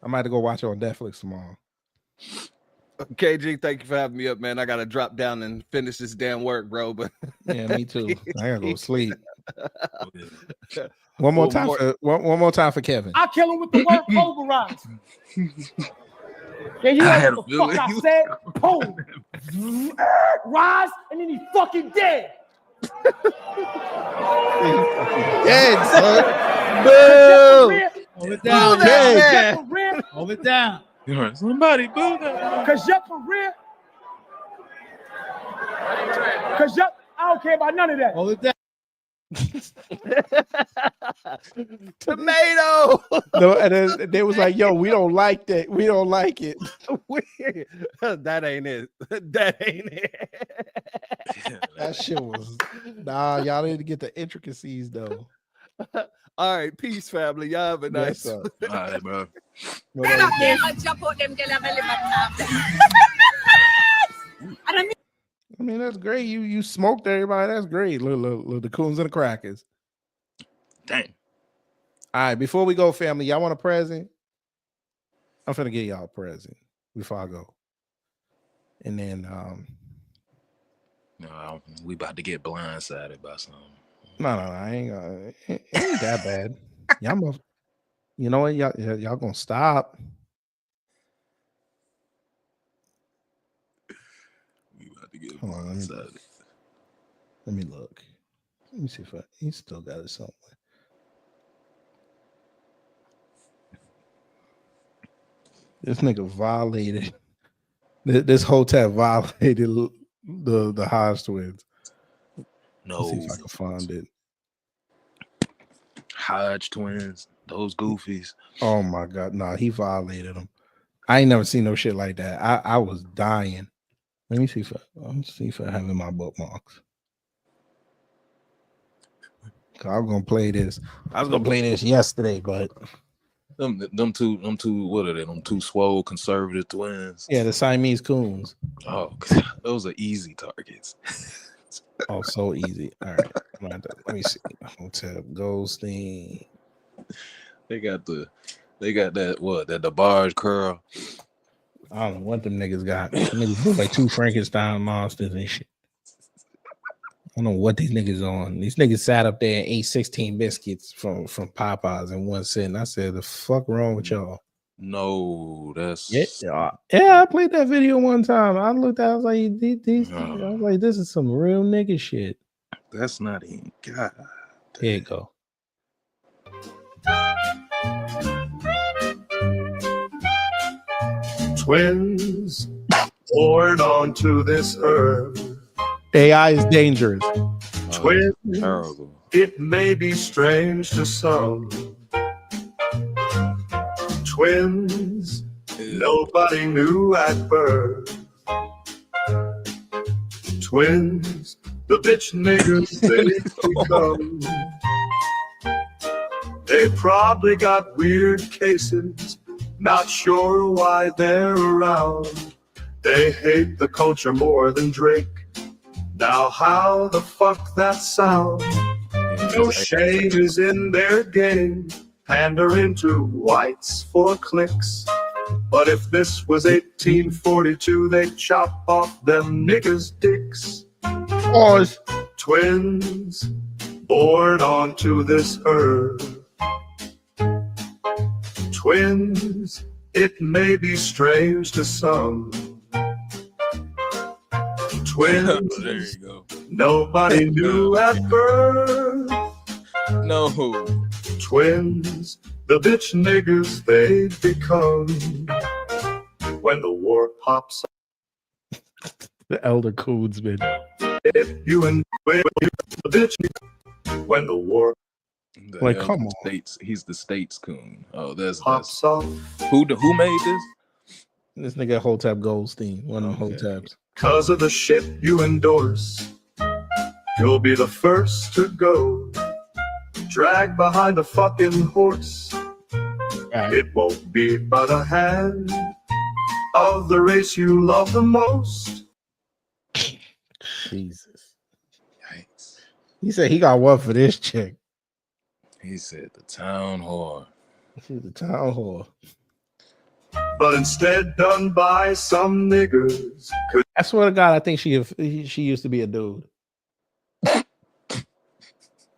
I might have to go watch it on Netflix tomorrow. KG, thank you for having me up, man. I gotta drop down and finish this damn work, bro. But yeah, me too. I gotta go sleep. One more time for Kevin. I kill him with the word pulverize. Yeah, you heard what the fuck I said? Boom. Rise, and then he's fucking dead. Dead, son. Boo! Hold it down, man. Hold it down. Somebody boo that. Cause your career. Cause your, I don't care about none of that. Hold it down. Tomato. No, and then they was like, "Yo, we don't like that. We don't like it." That ain't it. That ain't it. That shit was y'all need to get the intricacies though. All right, peace, family. Y'all have a nice. Yes, All right, bro. I mean, that's great. You smoked everybody. That's great. Look, the coons and the crackers. Dang. All right, before we go, family, y'all want a present? I'm finna get y'all a present before I go. And then No, we about to get blindsided by something. no, I ain't gonna it ain't that bad. Y'all must, you know what? Y'all gonna stop. We about to get Hold on, blindsided. let me look. Let me see if he still got it somewhere. This nigga violated. This hotel violated the Hodge twins. No. Let's see if I can find it. Hodge twins, those goofies. Oh my god, nah, he violated them. I ain't never seen no shit like that. I was dying. Let me see if I have in my bookmarks. I was gonna play this. I was gonna play this yesterday, but them two, what are they? Them two swole conservative twins. yeah, the Siamese coons. Oh, those are easy targets. Oh, so easy. All right, let me see. Hotel Goldstein. They got that what? That the barge curl. I don't know what them niggas got. Them niggas look like two Frankenstein monsters and shit. I don't know what these niggas on. These niggas sat up there and ate 16 biscuits from Popeyes in one sitting. I said, the fuck wrong with y'all? No, that's yeah. I played that video one time. I looked at it, I was like, I was like, this is some real nigga shit. That's not even God. Here you go. Twins born onto this earth. AI is dangerous. Twins, terrible. It may be strange to some. Twins, nobody knew at birth. Twins, the bitch niggas they become. They probably got weird cases, not sure why they're around. They hate the culture more than Drake. Now how the fuck that sound? No shame is in their game, pandering to whites for clicks. But if this was 1842, they'd chop off them niggas' dicks. Pause. Twins born onto this earth. Twins, it may be strange to some. Twins, there you go. Nobody knew at birth. No. Twins, the bitch niggas they'd become. When the war pops up. The elder Coonsman. If you and the bitch, when the war. Like, come on. States, he's the states coon. Oh, that's off. Who made this? This nigga Hotep Goldstein, one of them Hoteps. Cause of the shit you endorse, you'll be the first to go. Dragged behind a fucking horse. Right. It won't be by the hand of the race you love the most. Jesus. Yikes. He said he got one for this chick. He said the town whore. She's the town whore. but instead done by some niggers. I swear to God, I think she used to be a dude.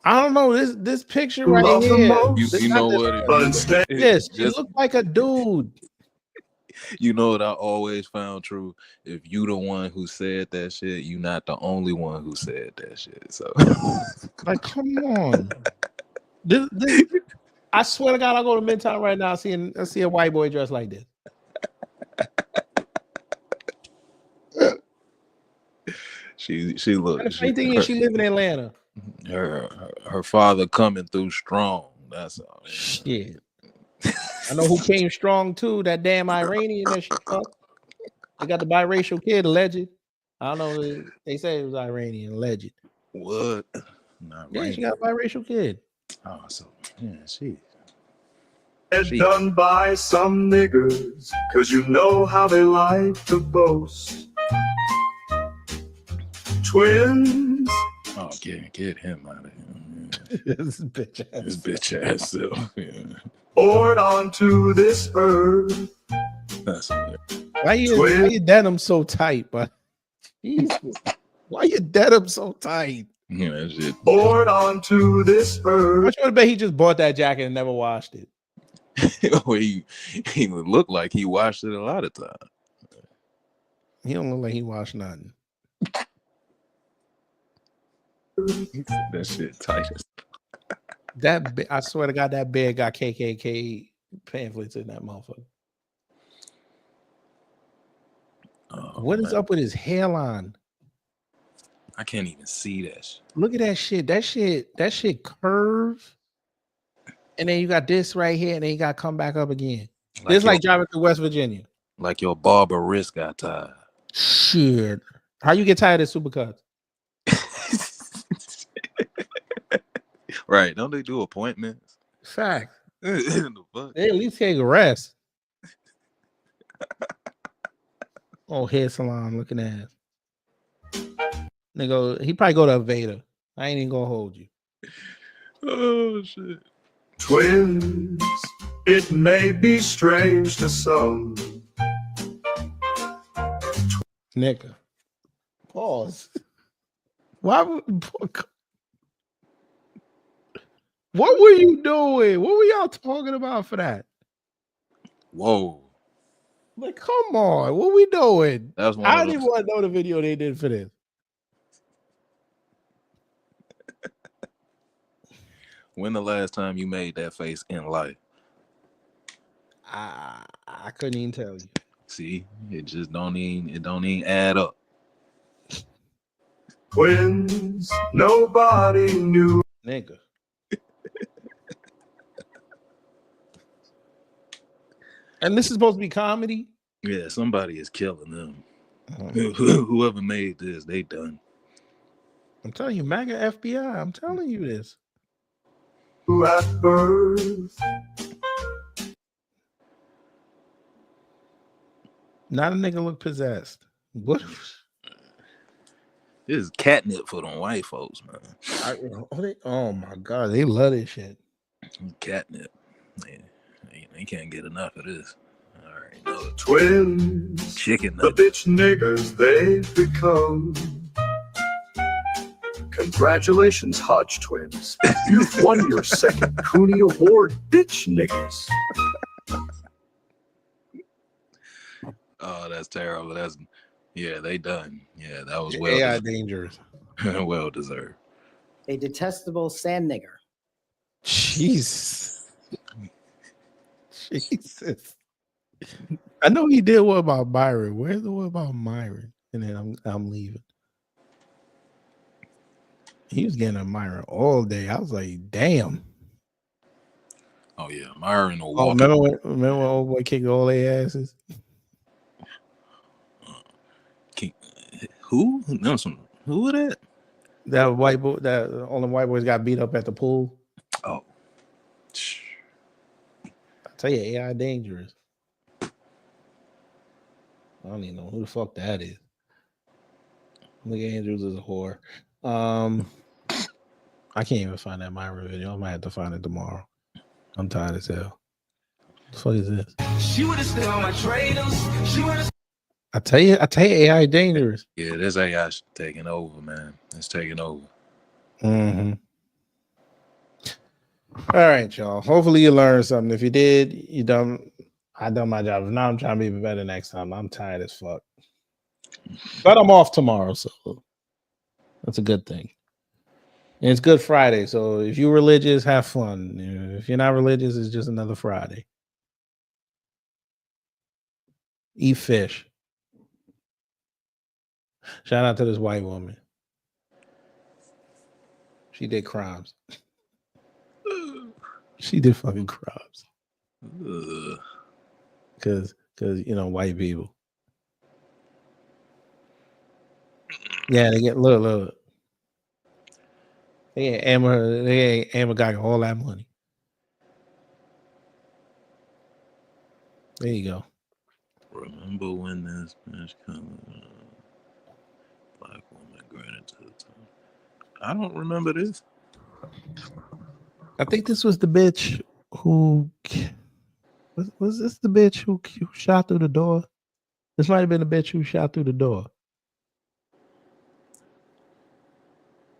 I don't know this picture right Love the here. most. You know what? But instead, Yes, she Just- looked like a dude. You know what I always found true? If you the one who said that shit, you not the only one who said that shit. So Like, come on. This, I swear to God, I'll go to Midtown right now. I see a white boy dressed like this. she looked. And the funny thing is, she live in Atlanta. Her father coming through strong. That's all. Shit. I know who came strong too. That damn Iranian that she fucked. They got the biracial kid, alleged. I don't know. They say it was Iranian, alleged. What? Not Yeah, right. she got a biracial kid. Oh, so yeah, she. done by some niggers, cause you know how they like to boast. Twins. Oh, get him out of here. This bitch ass self. Yeah. Poured onto this earth. That's weird. Why you denim so tight, but why you denim so tight? Yeah, that shit. Poured onto this earth. Much would bet he just bought that jacket and never washed it. Well, he would look like he washed it a lot of times. He don't look like he washed nothing. That shit tight. I swear to God, that bed got KKK pamphlets in that motherfucker. What is up with his hairline? I can't even see that shit. Look at that shit. That shit curve. And then you got this right here, and then you got to come back up again. It's like driving through West Virginia. Like your barber wrist got tired. Shit. How you get tired of supercuts? Right. Don't they do appointments? Fact. The fuck? They at least take a rest. Oh, hair salon looking ass. Nigga, he probably go to Vader. I ain't even gonna hold you. Oh shit. Twins, it may be strange to some. Nigga. Pause. Why would what were you doing? What were y'all talking about for that? Whoa. Like, come on. What we doing? That was one I of didn't those- want to know the video they did for this. When the last time you made that face in life? I couldn't even tell you. See, it just don't even add up. Twins, nobody knew. Nigga. And this is supposed to be comedy? Yeah, somebody is killing them. Whoever made this, they done. I'm telling you, MAGA FBI. I'm telling you this. At birth. Not a nigga look possessed. What? This is catnip for them white folks, man. Oh my God, they love this shit. Catnip. They can't get enough of this. All right, no. Twins, Chicken the bitch niggers they've become. Congratulations, Hodge twins. You've won your second Cooney Award, bitch niggers. Oh, that's terrible. They done. Yeah, that was AI dangerous. well deserved. A detestable sand nigger. Jesus. Jesus. I know he did what about Byron. Where's the what about Myron? And then I'm leaving. He was getting a Myron all day. I was like, damn. Oh yeah, Myron will Oh, walk. remember when old boy kicked all their asses? Who? No, who was that? That white boy, that all the white boys got beat up at the pool. Oh. I tell you, AI dangerous. I don't even know who the fuck that is. Nigga Andrews is a whore. I can't even find that Myra video. I might have to find it tomorrow. I'm tired as hell. The fuck is this? She would have stood on my trailers. She would have. I tell you, AI dangerous. Yeah, this AI taking over, man. It's taking over. Mm-hmm. All right, y'all. Hopefully you learned something. If you did, you done. I done my job. If not, I'm trying to be even better next time. I'm tired as fuck. But I'm off tomorrow, so that's a good thing. And it's Good Friday, so if you're religious, have fun. You know, if you're not religious, it's just another Friday. Eat fish. Shout out to this white woman. She did crimes. She did fucking crimes. Because you know, white people. Yeah, they get look. They ain't Amber got all that money. There you go. Remember when this bitch coming? Black woman granted to the top. I don't remember this. I think this was the bitch who was this the bitch who shot through the door? This might have been the bitch who shot through the door.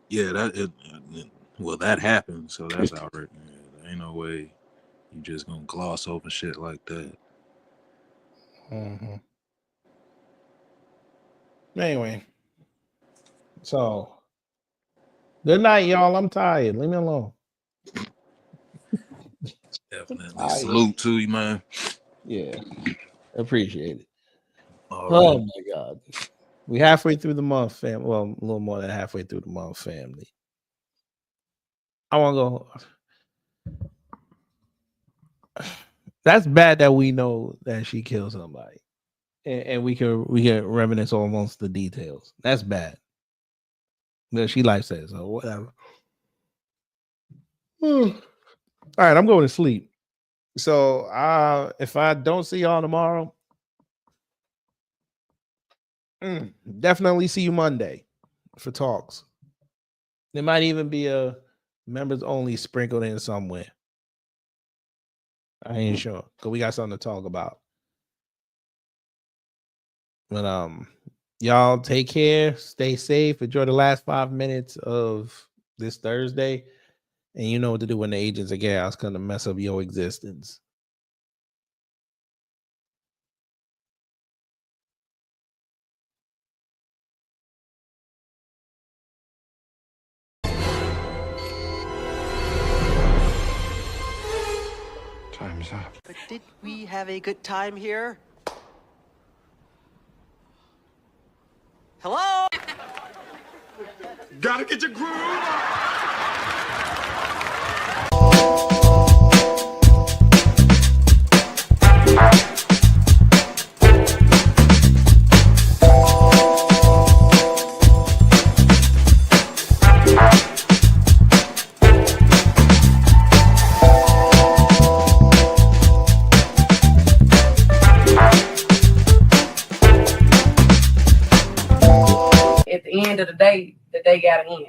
Yeah, that happened, so that's outright. There ain't no way you just gonna gloss over shit like that. Mm-hmm. Anyway, so good night, y'all. I'm tired. Leave me alone. Definitely salute to you, man. Yeah, appreciate it. All Oh right. my God, we halfway through the month, fam. Well, a little more than halfway through the month, family. I want to go. That's bad that we know that she killed somebody, and we can reminisce almost the details. That's bad. No, she life says so. Whatever. All right, I'm going to sleep. So if I don't see y'all tomorrow, definitely see you Monday for talks. There might even be a members only sprinkled in somewhere. I ain't sure because we got something to talk about. But y'all take care, stay safe, enjoy the last 5 minutes of this Thursday, and you know what to do when the agents of chaos come to mess up your existence. Time's up. But did we have a good time here? Hello? Gotta get your groove on. At the end of the day gotta end.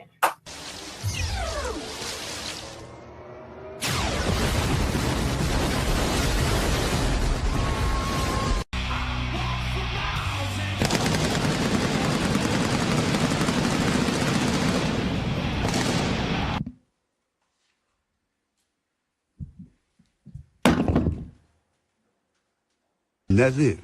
That's it.